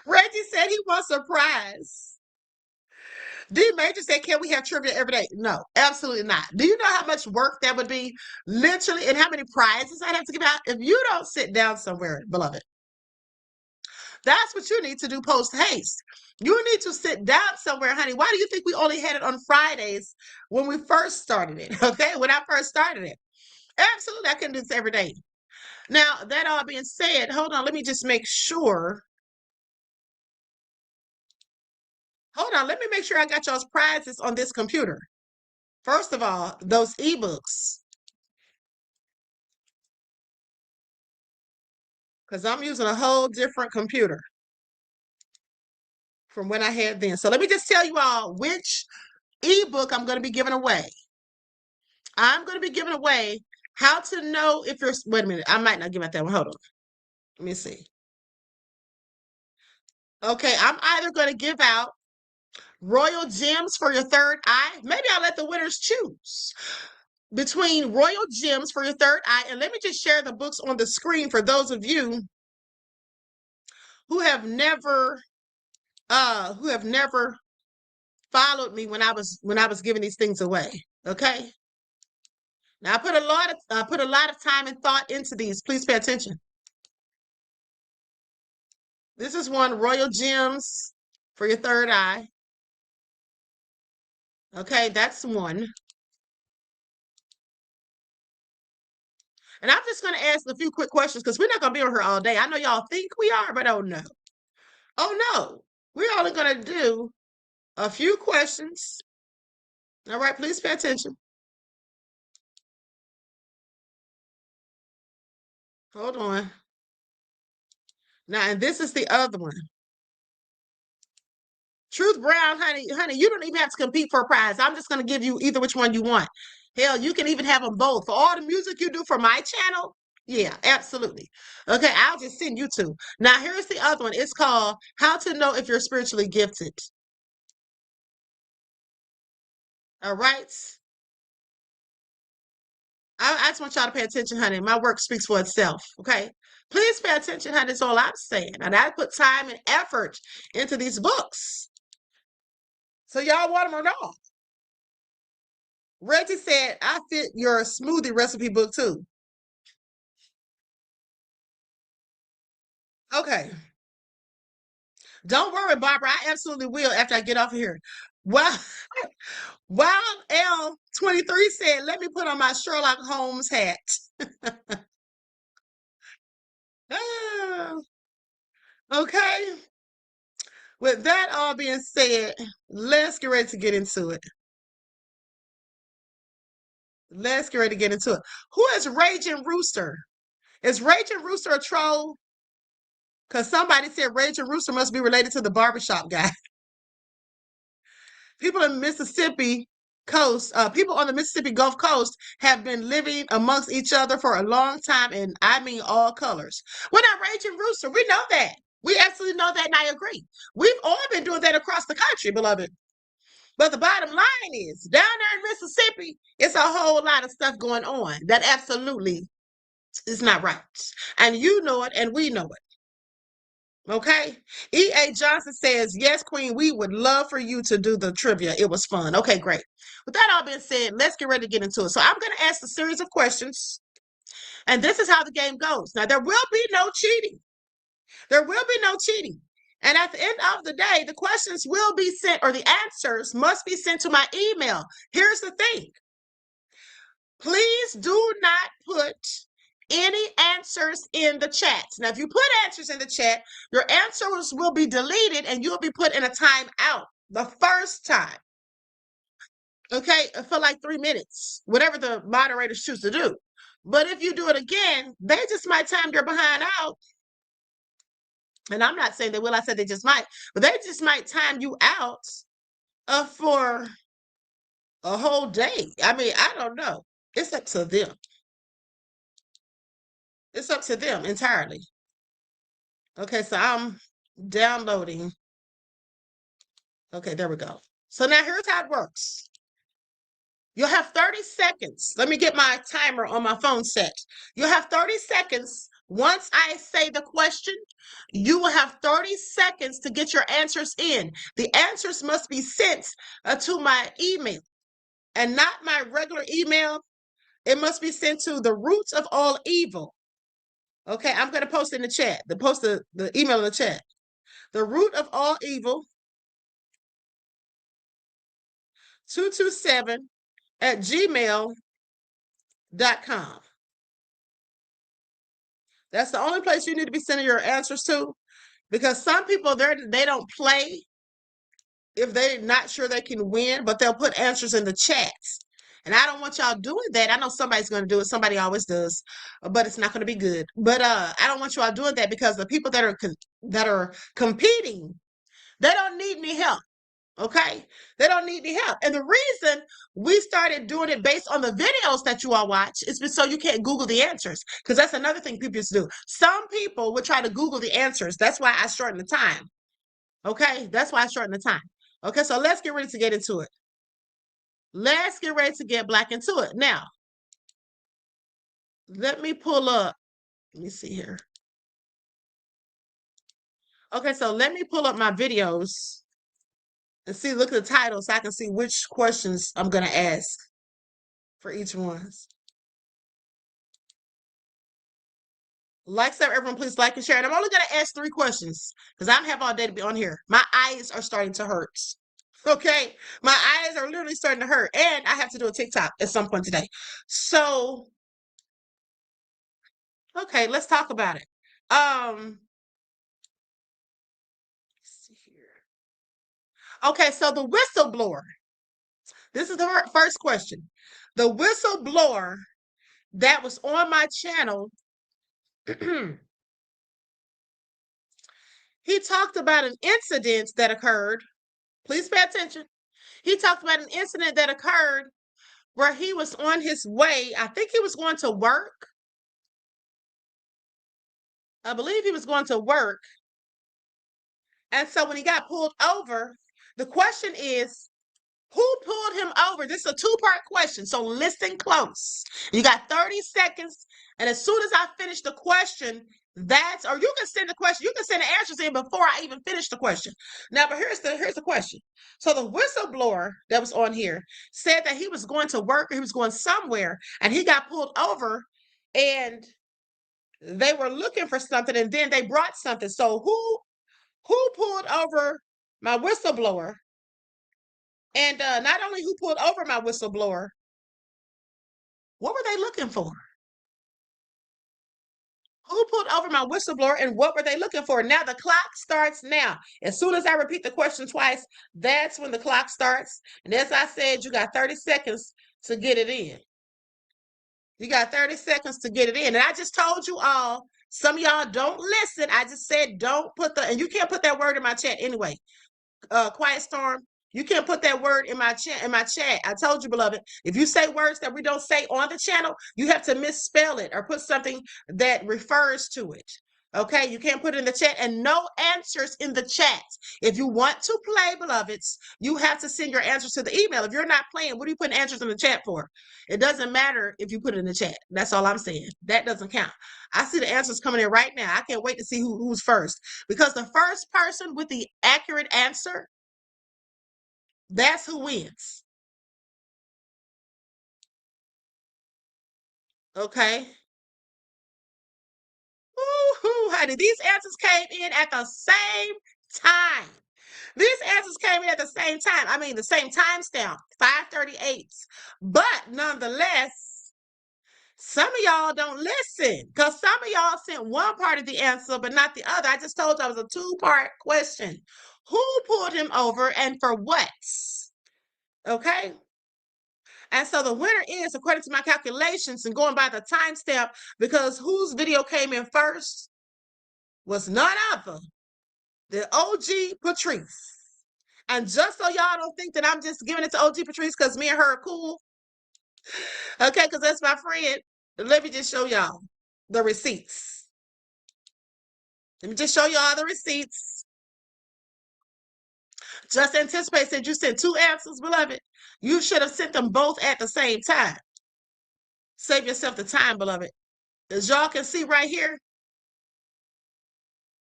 Reggie said he wants a prize. D Major said, can we have trivia every day? No, absolutely not. Do you know how much work that would be? Literally, and how many prizes I'd have to give out if you don't sit down somewhere, beloved. That's what you need to do post haste. You need to sit down somewhere, honey. Why do you think we only had it on Fridays when we first started it? Okay, when I first started it. Absolutely, I can do this every day. Now, that all being said, hold on, let me just make sure. Hold on, let me make sure I got y'all's prizes on this computer. First of all, those ebooks. Because I'm using a whole different computer from when I had then. So let me just tell you all which ebook I'm going to be giving away. I'm going to be giving away how to know if you're, wait a minute, I might not give out that one. Hold on. Let me see. Okay, I'm either going to give out Royal Gems for your third eye. Maybe I'll let the winners choose between Royal Gems for your third eye. And let me just share the books on the screen for those of you who have never followed me when I was giving these things away. Okay. Now I put a lot of time and thought into these. Please pay attention. This is one, Royal Gems for your third eye. Okay, that's one. And I'm just going to ask a few quick questions because we're not going to be on here all day. I know y'all think we are, but oh no. Oh no. We're only going to do a few questions. All right, please pay attention. Hold on. Now, and this is the other one. Truth Brown, honey, you don't even have to compete for a prize. I'm just going to give you either which one you want. Hell, you can even have them both. For all the music you do for my channel, yeah, absolutely. Okay, I'll just send you two. Now, here's the other one. It's called How to Know If You're Spiritually Gifted. All right. I just want y'all to pay attention, honey. My work speaks for itself, okay? Please pay attention, honey. That's all I'm saying. And I put time and effort into these books. So y'all want them or not? Reggie said, I fit your smoothie recipe book too. Okay. Don't worry, Barbara. I absolutely will after I get off of here. Well, Wild L23 said, let me put on my Sherlock Holmes hat. Okay. With that all being said, let's get ready to get into it. Let's get ready to get into it. Who is Raging Rooster? Is Raging Rooster a troll? Because somebody said Raging Rooster must be related to the barbershop guy. People in Mississippi coast, people on the Mississippi Gulf Coast have been living amongst each other for a long time, and I mean all colors. We're not Raging Rooster. We know that. We absolutely know that, and I agree. We've all been doing that across the country, beloved. But the bottom line is, down there in Mississippi, it's a whole lot of stuff going on that absolutely is not right. And you know it, and we know it. Okay? E.A. Johnson says, yes, Queen, we would love for you to do the trivia. It was fun. Okay, great. With that all being said, let's get ready to get into it. So I'm going to ask a series of questions, and this is how the game goes. Now, there will be no cheating. There will be no cheating. And at the end of the day, the questions will be sent, or the answers must be sent to my email. Here's the thing. Please do not put any answers in the chat. Now, if you put answers in the chat, your answers will be deleted and you'll be put in a timeout the first time. Okay, for like 3 minutes, whatever the moderators choose to do. But if you do it again, they just might time your behind out. And I'm not saying they will, I said they just might, but they just might time you out for a whole day. I mean, I don't know. It's up to them. It's up to them entirely. Okay, so I'm downloading. Okay, there we go. So now here's how it works. You'll have 30 seconds. Let me get my timer on my phone set. You'll have 30 seconds. Once I say the question, you will have 30 seconds to get your answers in. The answers must be sent to my email and not my regular email. It must be sent to the roots of all evil. Okay, I'm going to post in the chat. Post the email in the chat. The root of all evil, 227@gmail.com. That's the only place you need to be sending your answers to, because some people they don't play if they're not sure they can win, but they'll put answers in the chats. And I don't want y'all doing that. I know somebody's going to do it. Somebody always does, but it's not going to be good. But I don't want y'all doing that, because the people that are competing, they don't need any help. Okay, they don't need any help. And the reason we started doing it based on the videos that you all watch is so you can't Google the answers, because that's another thing people used to do. Some people would try to Google the answers. That's why I shortened the time. Okay, that's why I shortened the time. Okay, so let's get ready to get into it. Let's get ready to get black into it. Now, let me pull up. Let me see here. Okay, so let me pull up my videos and see, look at the title so I can see which questions I'm going to ask for each one. Like, sub, everyone, please like and share. And I'm only going to ask 3 questions because I don't have all day to be on here. My eyes are starting to hurt. Okay, my eyes are literally starting to hurt, and I have to do a TikTok at some point today. So, okay, let's talk about it. Let's see here. Okay, so the whistleblower. This is the first question. The whistleblower that was on my channel, he talked about an incident that occurred. Please pay attention. He talked about an incident that occurred where he was on his way. I think he was going to work. I believe he was going to work. And so when he got pulled over, the question is, who pulled him over? This is a 2-part question, so listen close. You got 30 seconds, and as soon as I finish the question, or you can send the question, you can send the answers in before I even finish the question. Now, but here's the question. So the whistleblower that was on here said that he was going to work, or he was going somewhere, and he got pulled over, and they were looking for something, and then they brought something. So who pulled over my whistleblower? And not only who pulled over my whistleblower, what were they looking for? Who pulled over my whistleblower and what were they looking for? Now the clock starts now. As soon as I repeat the question twice, that's when the clock starts. And as I said, you got 30 seconds to get it in. You got 30 seconds to get it in. And I just told you all, some of y'all don't listen. I just said don't put and you can't put that word in my chat anyway. Quiet Storm, you can't put that word in my chat. I told you, beloved, if you say words that we don't say on the channel, you have to misspell it or put something that refers to it. Okay, you can't put it in the chat, and no answers in the chat. If you want to play, beloveds, you have to send your answers to the email. If you're not playing, what are you putting answers in the chat for? It doesn't matter if you put it in the chat. That's all I'm saying. That doesn't count. I see the answers coming in right now. I can't wait to see who's first, because the first person with the accurate answer, that's who wins. Okay. Woo-hoo, honey. These answers came in at the same time. These answers came in at the same time. I mean, the same timestamp, 5:38. But nonetheless, some of y'all don't listen, because some of y'all sent one part of the answer, but not the other. I just told you it was a two-part question. Who pulled him over and for what? Okay. And so the winner is, according to my calculations and going by the timestamp, because whose video came in first was none other than OG Patrice. And just so y'all don't think that I'm just giving it to OG Patrice because me and her are cool, okay, because that's my friend, let me just show y'all the receipts. Let me just show y'all the receipts. Just anticipate, since you sent two answers, beloved, you should have sent them both at the same time. Save yourself the time, beloved. As y'all can see right here,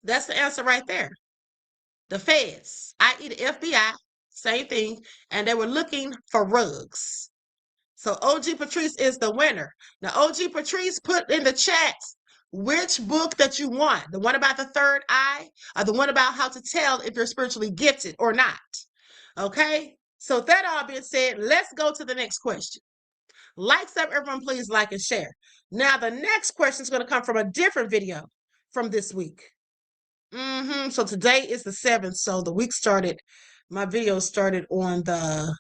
that's the answer right there. The feds, i.e. the FBI, same thing, and they were looking for rugs. So OG Patrice is the winner. Now, OG Patrice put in the chat which book that you want. The one about the third eye, or the one about how to tell if you're spiritually gifted or not. Okay? So that all being said, let's go to the next question. Likes up, everyone, please like and share. Now, the next question is going to come from a different video from this week. So today is the 7th, so the week started, my video started on the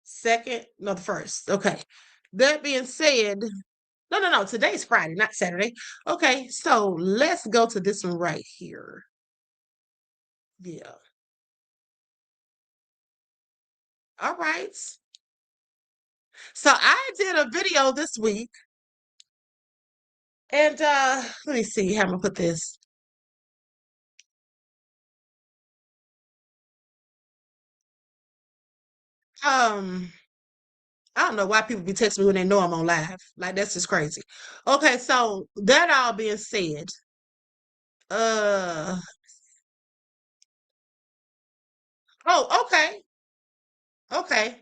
2nd, no, the 1st. Okay. That being said, no, today's Friday, not Saturday. Okay, so let's go to this one right here. Yeah. All right. So I did a video this week, and let me see how I'm gonna put this. I don't know why people be texting me when they know I'm on live. Like, that's just crazy. Okay, so that all being said, oh, okay. Okay.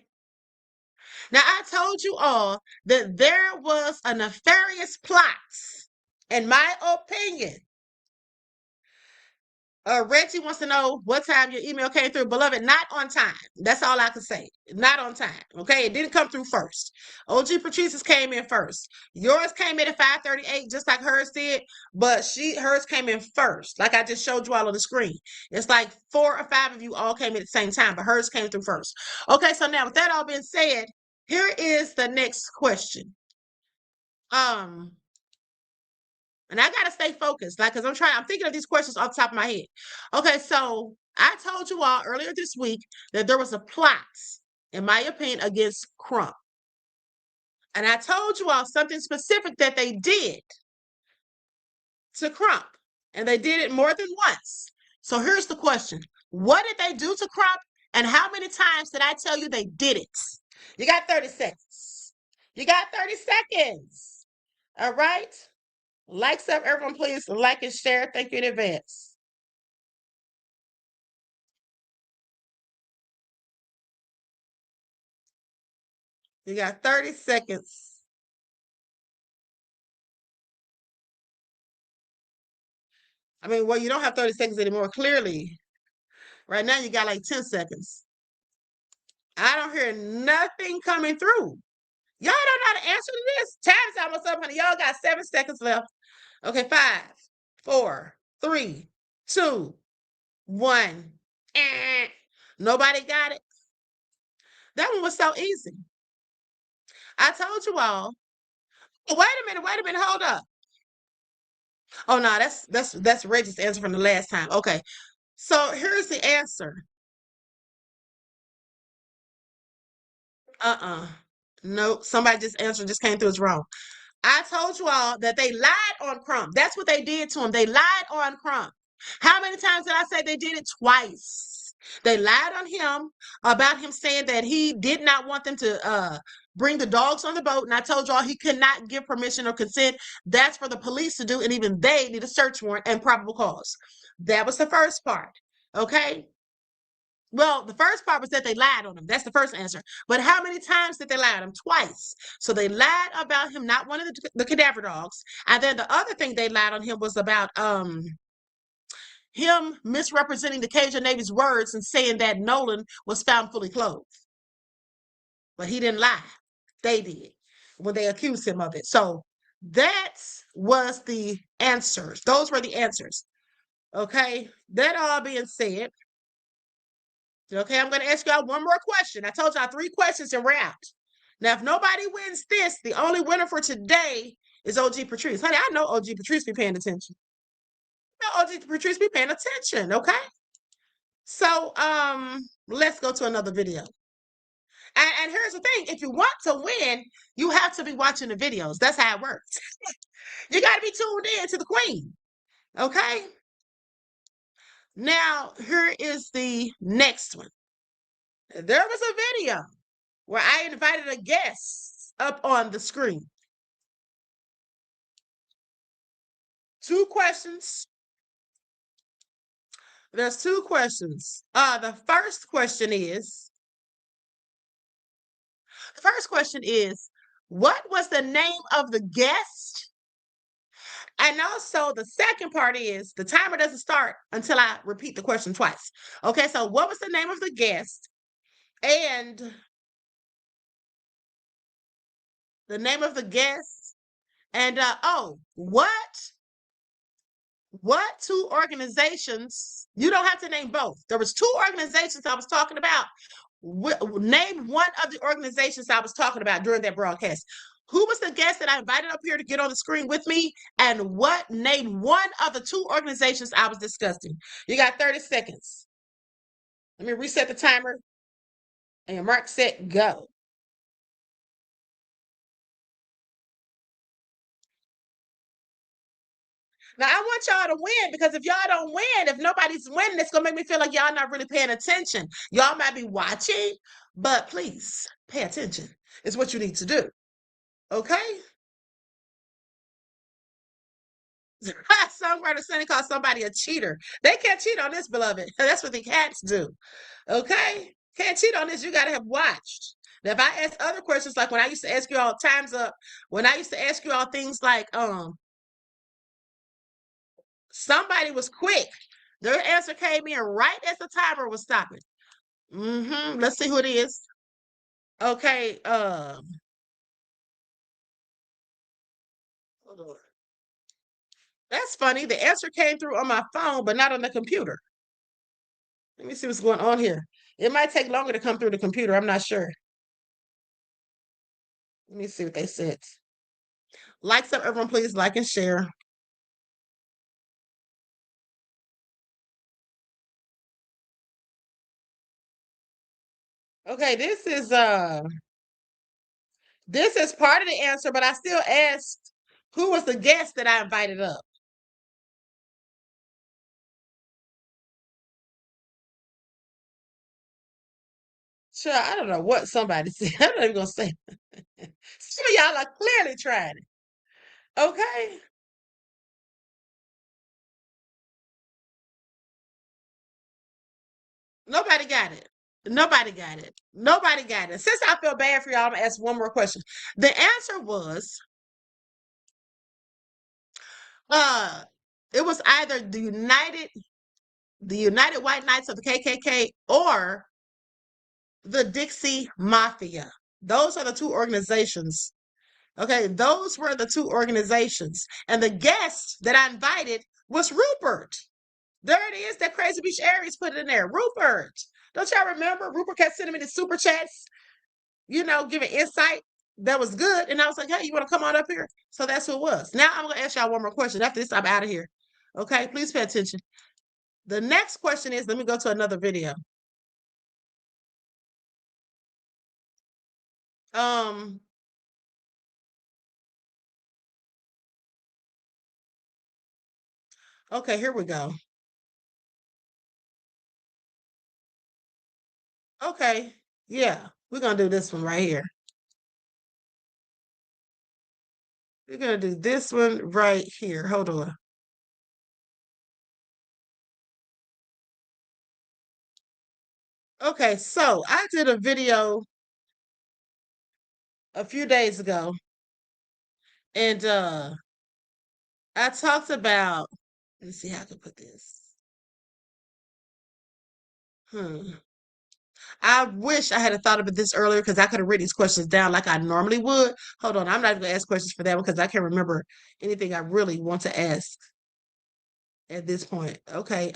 Now I told you all that there was a nefarious plot, in my opinion. Reggie wants to know what time your email came through. Beloved, not on time. That's all I can say. Not on time. Okay, it didn't come through first. OG Patrice's came in first. Yours came in at 5:38, just like hers did, but hers came in first, like I just showed you all on the screen. It's like 4 or 5 of you all came in at the same time, but hers came through first. Okay, so now with that all being said, here is the next question. And I gotta stay focused, like, because I'm thinking of these questions off the top of my head. Okay, so I told you all earlier this week that there was a plot, in my opinion, against Crump. And I told you all something specific that they did to Crump. And they did it more than once. So here's the question. What did they do to Crump? And how many times did I tell you they did it? You got 30 seconds. You got 30 seconds. All right? Likes up, everyone, please like and share. Thank you in advance. You got 30 seconds. I mean, well, you don't have 30 seconds anymore, clearly. Right now, you got like 10 seconds. I don't hear nothing coming through. Y'all don't know how to answer to this. Time's almost up, honey. Y'all got 7 seconds left. Okay, 5, 4, 3, 2, 1. Nobody got it. That one was so easy. I told you all. Wait a minute, hold up. Oh no, that's Reggie's answer from the last time. Okay. So here's the answer. Nope. Somebody just answered, just came through, it's wrong. I told you all that they lied on Crump. That's what they did to him. They lied on Crump. How many times did I say they did it? Twice. They lied on him about him saying that he did not want them to bring the dogs on the boat. And I told y'all he could not give permission or consent. That's for the police to do. And even they need a search warrant and probable cause. That was the first part. Okay. Well, the first part was that they lied on him. That's the first answer. But how many times did they lie on him? Twice. So they lied about him not wanting the cadaver dogs. And then the other thing they lied on him was about him misrepresenting the Cajun Navy's words and saying that Nolan was found fully clothed. But he didn't lie. They did when they accused him of it. So that was the answers. Those were the answers. Okay. That all being said, okay, I'm going to ask y'all one more question. I told y'all 3 questions and we're out. Now, if nobody wins this, the only winner for today is OG Patrice. Honey, I know OG Patrice be paying attention. I know OG Patrice be paying attention, okay? So, let's go to another video. And here's the thing. If you want to win, you have to be watching the videos. That's how it works. You got to be tuned in to the queen, okay? Now, here is the next one. There was a video where I invited a guest up on the screen. 2 questions. There's 2 questions. The first question is, what was the name of the guest? And also the second part is, the timer doesn't start until I repeat the question twice. Okay, so what was the name of the guest? And the name of the guest. And what 2 organizations? You don't have to name both. There was 2 organizations I was talking about. Name one of the organizations I was talking about during that broadcast. Who was the guest that I invited up here to get on the screen with me? And name one of the 2 organizations I was discussing. You got 30 seconds. Let me reset the timer. And mark, set, go. Now, I want y'all to win, because if y'all don't win, if nobody's winning, it's going to make me feel like y'all not really paying attention. Y'all might be watching, but please pay attention. It's what you need to do. Okay? Songwriter Sonny calls somebody a cheater. They can't cheat on this, beloved. That's what the cats do. Okay? Can't cheat on this. You got to have watched. Now, if I ask other questions, like when I used to ask you all, time's up, when I used to ask you all things like, somebody was quick. Their answer came in right as the timer was stopping. Let's see who it is. Okay. Hold on. That's funny. The answer came through on my phone, but not on the computer. Let me see what's going on here. It might take longer to come through the computer. I'm not sure. Let me see what they said. Likes up, everyone, please like and share. Okay, this is part of the answer, but I still asked who was the guest that I invited up. Sure, I don't know what somebody said. I'm not even gonna say. Some of y'all are clearly trying it. Okay. Nobody got it. Nobody got it. Nobody got it. Since I feel bad for y'all, I'm gonna ask one more question. The answer was it was either the United White Knights of the KKK or the Dixie Mafia. Those are the 2 organizations Okay, those were the two organizations. And the guest that I invited was Rupert. There it is. That Crazy Beach Aries put it in there. Rupert. Don't y'all remember? Rupert kept sending me the super chats, giving insight that was good. And I was like, hey, you want to come on up here? So that's who it was. Now I'm going to ask y'all one more question. After this, I'm out of here. Okay, please pay attention. The next question is, let me go to another video. Okay, here we go. Okay, yeah, we're going to do this one right here. We're going to do this one right here. Hold on. Okay, so I did a video a few days ago, and I talked about, let's see how I can put this. I wish I had thought about this earlier because I could have written these questions down like I normally would. Hold on, I'm not even gonna ask questions for that one because I can't remember anything I really want to ask at this point. Okay,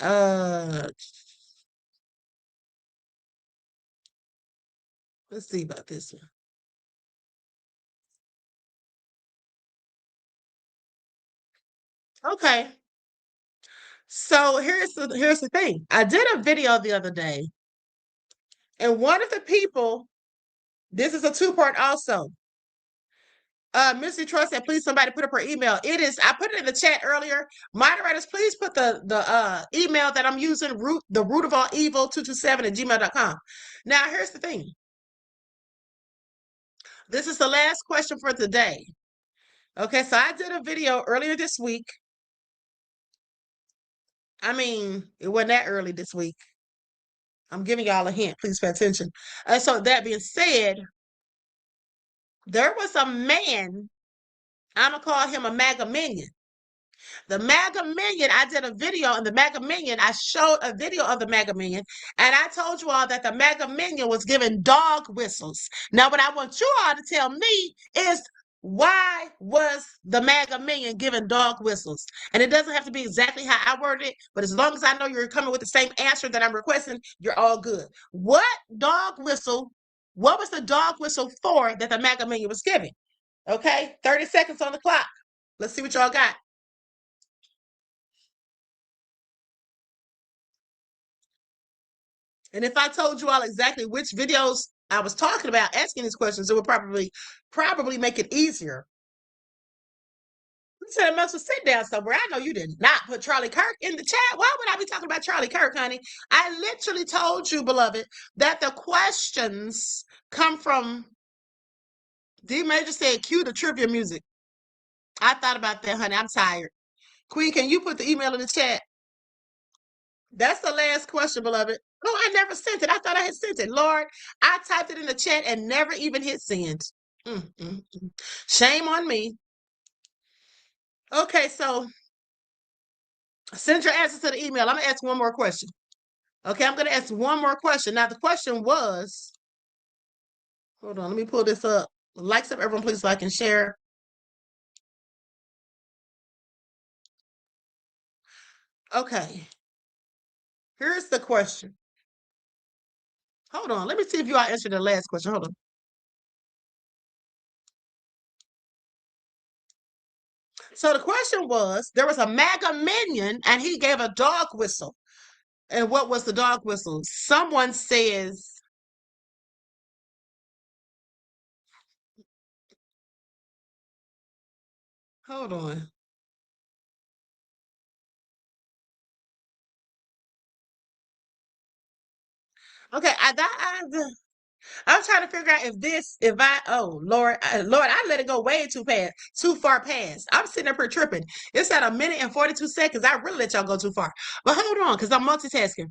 let's see about this one. Okay. So here's the thing. I did a video the other day, and one of the people, this is a two-part also. Miss Detroit said, please somebody put up her email. It is, I put it in the chat earlier. Moderators, please put the email that I'm using, the root of all evil 227@gmail.com. Now, here's the thing. This is the last question for today. Okay, so I did a video earlier this week. I mean, it wasn't that early this week. I'm giving y'all a hint. Please pay attention. So that being said, there was a man, I'm going to call him a MAGA minion. The MAGA minion, I did a video on the MAGA minion. I showed a video of the MAGA minion, and I told you all that the MAGA minion was giving dog whistles. Now, what I want you all to tell me is, why was the MAGA minion giving dog whistles? And it doesn't have to be exactly how I worded it, but as long as I know you're coming with the same answer that I'm requesting, you're all good. What dog whistle, what was the dog whistle for that the MAGA minion was giving? Okay, 30 seconds on the clock. Let's see what y'all got. And if I told you all exactly which videos I was talking about asking these questions, it would probably make it easier. You said I must have sit down somewhere. I know you did not put Charlie Kirk in the chat. Why would I be talking about Charlie Kirk, honey? I literally told you, beloved, that the questions come from D Major said, cue the trivia music. I thought about that, honey. I'm tired. Queen, can you put the email in the chat? That's the last question, beloved. No, I never sent it. I thought I had sent it. Lord, I typed it in the chat and never even hit send. Shame on me. Okay, so send your answer to the email. I'm going to ask one more question. Okay, I'm going to ask one more question. Now, the question was, hold on, let me pull this up. Likes up, everyone, please like and share. Okay, here's the question. Hold on, let me see if you all answered the last question. Hold on. So the question was, there was a MAGA minion and he gave a dog whistle. And what was the dog whistle? Someone says, hold on. Okay, I'm trying to figure out oh Lord, I let it go way too far past. I'm sitting up here tripping. It's at 1 minute and 42 seconds. I really let y'all go too far. But hold on, because I'm multitasking.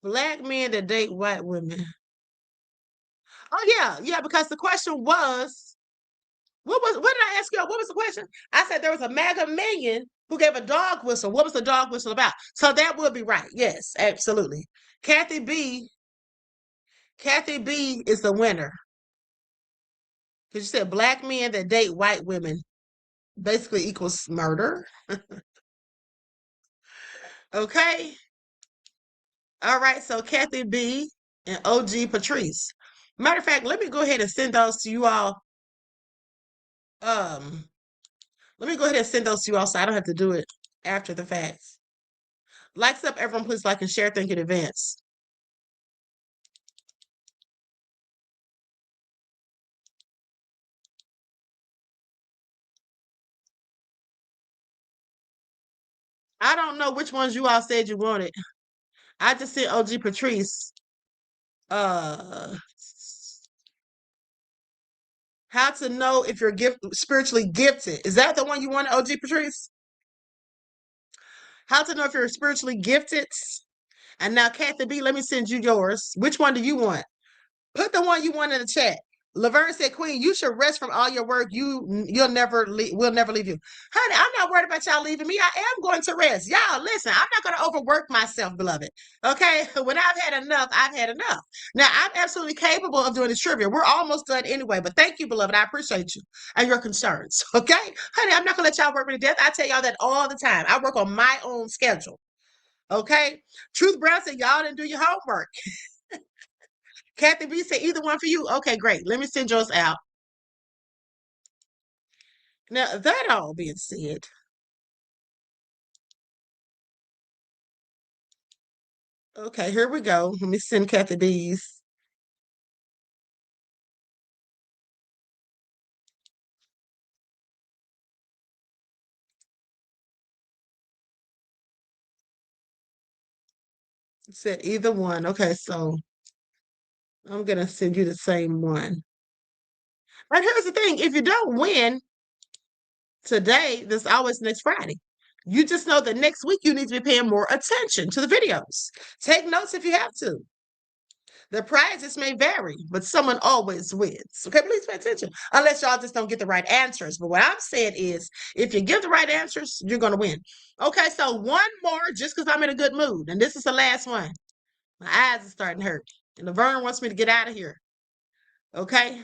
Black men that date white women. Oh yeah, because the question was, what did I ask y'all? What was the question? I said there was a MAGA minion who gave a dog whistle. What was the dog whistle about? So that would be right. Yes, absolutely. Kathy B Kathy B is the winner. Because you said black men that date white women basically equals murder. Okay. All right. So Kathy B and OG Patrice. Matter of fact, let me go ahead and send those to you all. Let me go ahead and send those to you all so I don't have to do it after the fact. Likes up, everyone. Please like and share. Thank you in advance. I don't know which ones you all said you wanted. I just sent OG Patrice. How to know if you're spiritually gifted. Is that the one you wanted, OG Patrice? How to know if you're spiritually gifted. And now, Kathy B, let me send you yours. Which one do you want? Put the one you want in the chat. Laverne said, Queen, you should rest from all your work. We'll never leave you. Honey, I'm not worried about y'all leaving me. I am going to rest. Y'all, listen, I'm not going to overwork myself, beloved. Okay? When I've had enough, I've had enough. Now, I'm absolutely capable of doing this trivia. We're almost done anyway, but thank you, beloved. I appreciate you and your concerns. Okay? Honey, I'm not going to let y'all work me to death. I tell y'all that all the time. I work on my own schedule. Okay? Truth Brown said, y'all didn't do your homework. Kathy B said, either one for you. Okay, great. Let me send yours out. Now, that all being said, okay, here we go. Let me send Kathy B's. It said either one. Okay, so I'm going to send you the same one. But here's the thing. If you don't win today, there's always next Friday. You just know that next week you need to be paying more attention to the videos. Take notes if you have to. The prizes may vary, but someone always wins. Okay, please pay attention. Unless y'all just don't get the right answers. But what I'm saying is, if you give the right answers, you're going to win. Okay, so one more just because I'm in a good mood. And this is the last one. My eyes are starting to hurt. And Laverne wants me to get out of here. Okay?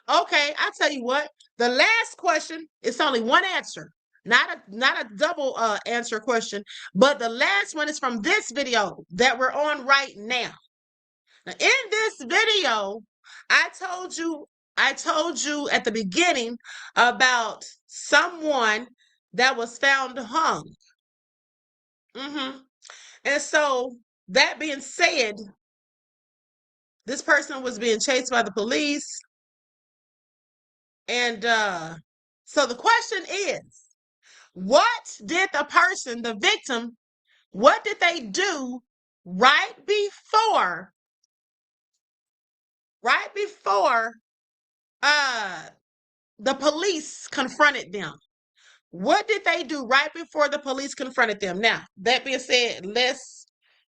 Okay, I tell you what. The last question, it's only one answer. Not a double answer question, but the last one is from this video that we're on right now. Now, in this video, I told you at the beginning about someone that was found hung. And so, that being said, this person was being chased by the police. And so the question is, what did the person, the victim, what did they do right before the police confronted them? What did they do right before the police confronted them? Now, that being said, let's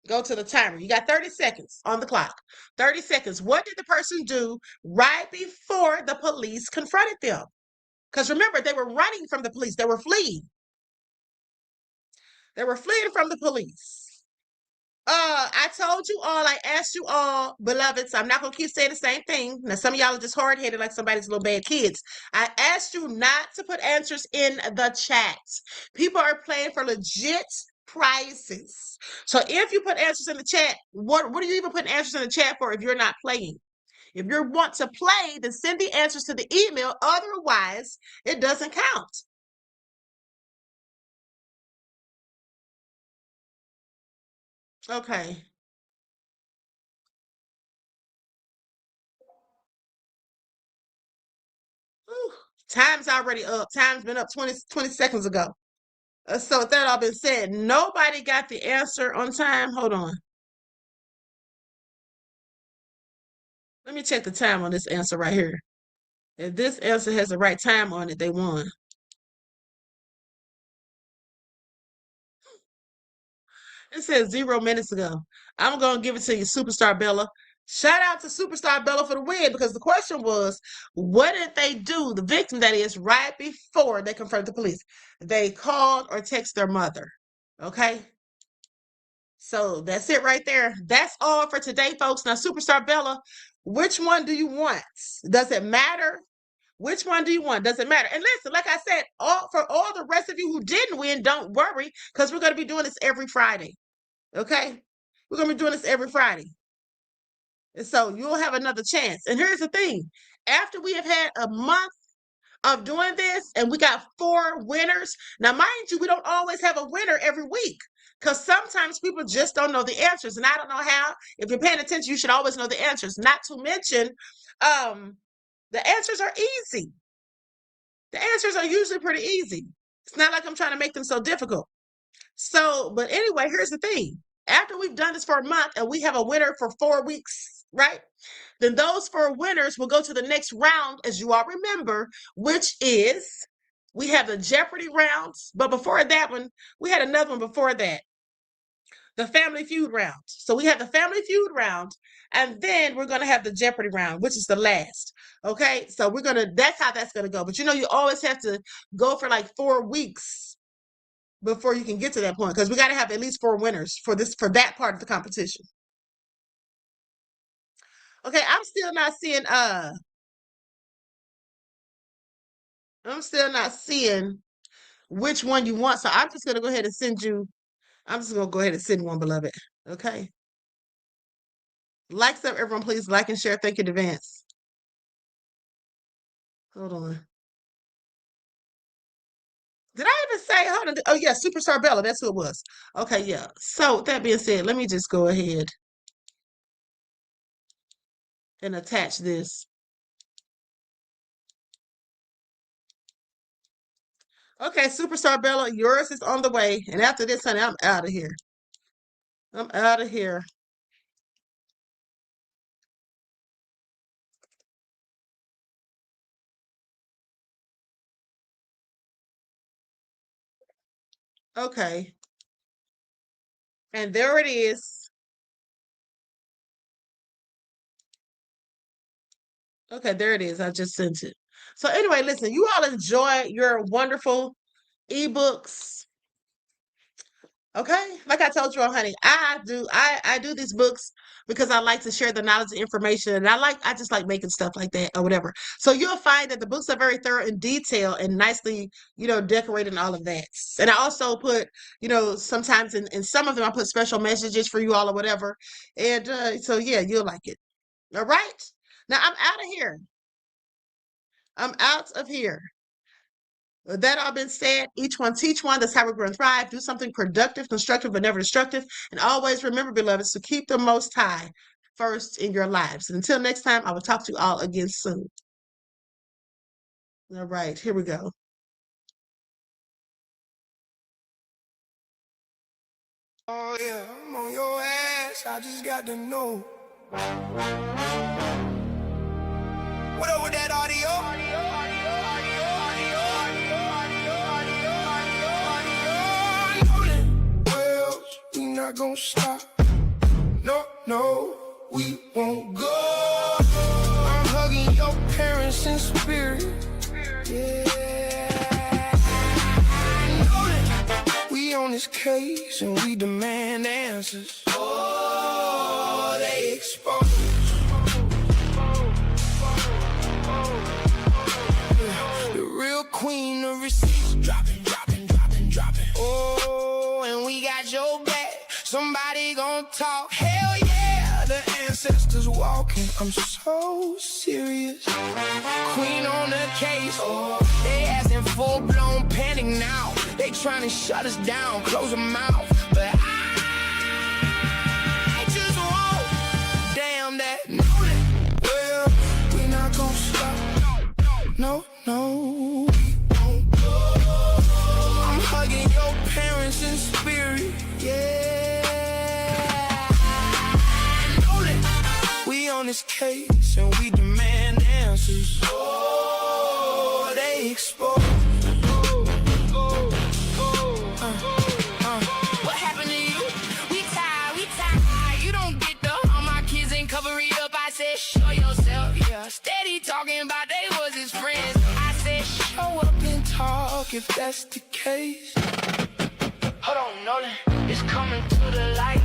go to the timer. You got 30 seconds on the clock. 30 seconds. What did the person do right before the police confronted them? Because remember, they were running from the police. They were fleeing. They were fleeing from the police. I told you all, I asked you all, beloveds, I'm not going to keep saying the same thing. Now, some of y'all are just hard-headed like somebody's little bad kids. I asked you not to put answers in the chat. People are playing for legit prizes. So if you put answers in the chat, what are you even putting answers in the chat for if you're not playing? If you want to play, then send the answers to the email. Otherwise, it doesn't count. Okay. Whew. Time's already up. Time's been up 20 seconds ago. So with that all been said, nobody got the answer on time. Hold on. Let me check the time on this answer right here. If this answer has the right time on it, they won. It says 0 minutes ago. I'm going to give it to you, Superstar Bella. Shout out to Superstar Bella for the win, because the question was, what did they do, the victim that is, right before they confronted the police? They called or texted their mother. Okay. So that's it right there. That's all for today, folks. Now, Superstar Bella, which one do you want? Does it matter? Which one do you want? Does it matter? And listen, like I said, for all the rest of you who didn't win, don't worry, because we're going to be doing this every Friday. Okay? We're going to be doing this every Friday. And so you'll have another chance. And here's the thing. After we have had a month of doing this and we got 4 winners. Now, mind you, we don't always have a winner every week because sometimes people just don't know the answers. And I don't know how. If you're paying attention, you should always know the answers. Not to mention, the answers are easy. The answers are usually pretty easy. It's not like I'm trying to make them so difficult. So, but anyway, here's the thing. After we've done this for a month and we have a winner for 4 weeks, right? Then those 4 winners will go to the next round, as you all remember, which is, we have the Jeopardy rounds. But before that one, we had another one before that, the Family Feud round. So we have the Family Feud round, and then we're going to have the Jeopardy round, which is the last. Okay, so that's how that's going to go. But you always have to go for like 4 weeks before you can get to that point, because we got to have at least 4 winners for that part of the competition. Okay, I'm still not seeing which one you want. So I'm just going to go ahead and send one, beloved. Okay. Likes up, everyone, please like and share. Thank you in advance. Hold on. Did I even say, hold on? Oh, yeah, Superstar Bella. That's who it was. Okay, yeah. So with that being said, let me just go ahead and attach this. Okay, Superstar Bella, yours is on the way. And after this, honey, I'm out of here. I'm out of here. Okay. And there it is. Okay, there it is. I just sent it. So anyway, listen, you all enjoy your wonderful ebooks. Okay, like I told you all, honey, I do these books because I like to share the knowledge and information, and I just like making stuff like that or whatever. So you'll find that the books are very thorough in detail and nicely, decorated and all of that. And I also put, sometimes in some of them I put special messages for you all or whatever. And so yeah, you'll like it. All right. Now I'm out of here. I'm out of here. With that all been said, each one teach one. That's how we're going to thrive. Do something productive, constructive, but never destructive. And always remember, beloveds, to keep the Most High first in your lives. And until next time, I will talk to you all again soon. All right, here we go. Oh yeah, I'm on your ass. I just got to know. What up with that audio? We not gonna stop. No, we won't go. I'm hugging your parents in spirit. Yeah. We on this case and we demand answers. Oh, they expose. The real queen of receipts dropping. Oh, and we got your back. Somebody gonna talk. Hell yeah, the ancestors walking. I'm so serious. Queen on the case. Oh, they asking full-blown panic now. They trying to shut us down, close our mouth. But I just won't. Damn that. Well, we not gonna stop. No. I'm hugging your parents in spirit. Yeah. We on this case and we demand answers. Oh, they expose. What happened to you? We tied. You don't get the all my kids ain't cover it up. I said, show yourself. Yeah, steady talking about they was his friends. I said, show up and talk if that's the case. Hold on, Nolan, it's coming to the light.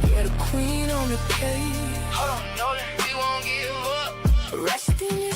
Yeah, the queen on the case. Hold on, Nolan, we won't give up. Resting